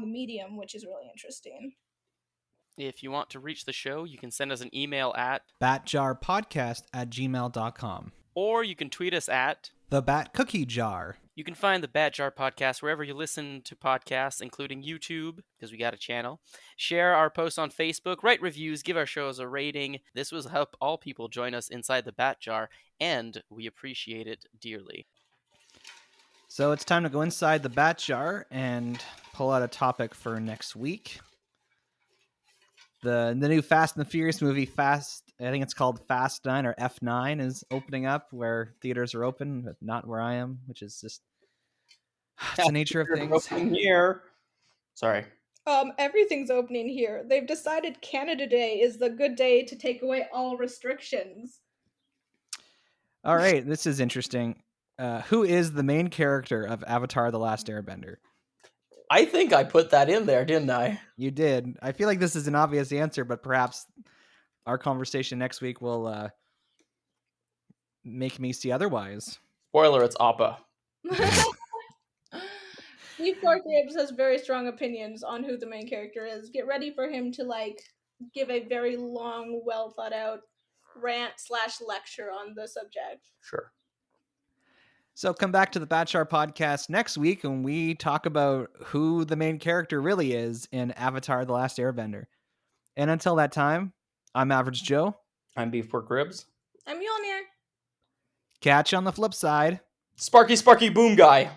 medium, which is really interesting. If you want to reach the show, you can send us an email at batjarpodcast@gmail.com. or you can tweet us at The Bat Cookie Jar. You can find the Bat Jar Podcast wherever you listen to podcasts, including YouTube, because we got a channel. Share our posts on Facebook, write reviews, give our shows a rating. This will help all people join us inside the Bat Jar, and we appreciate it dearly. So it's time to go inside the Bat Jar and pull out a topic for next week. The new Fast and the Furious movie, I think it's called Fast 9 or F9, is opening up where theaters are open, but not where I am, which is just it's the nature of things. Here. Sorry. Everything's opening here. They've decided Canada Day is the good day to take away all restrictions. All right, this is interesting. Who is the main character of Avatar: The Last Airbender? I think I put that in there, didn't I? You did. I feel like this is an obvious answer, but perhaps our conversation next week will make me see otherwise. Spoiler, it's Appa. Steve Corkribbs has very strong opinions on who the main character is. Get ready for him to like give a very long, well thought out rant/lecture on the subject. Sure. So come back to the Batshar podcast next week when we talk about who the main character really is in Avatar: The Last Airbender. And until that time, I'm Average Joe. I'm Beef Pork Ribs. I'm Mjolnir. Catch you on the flip side. Sparky Boom Guy.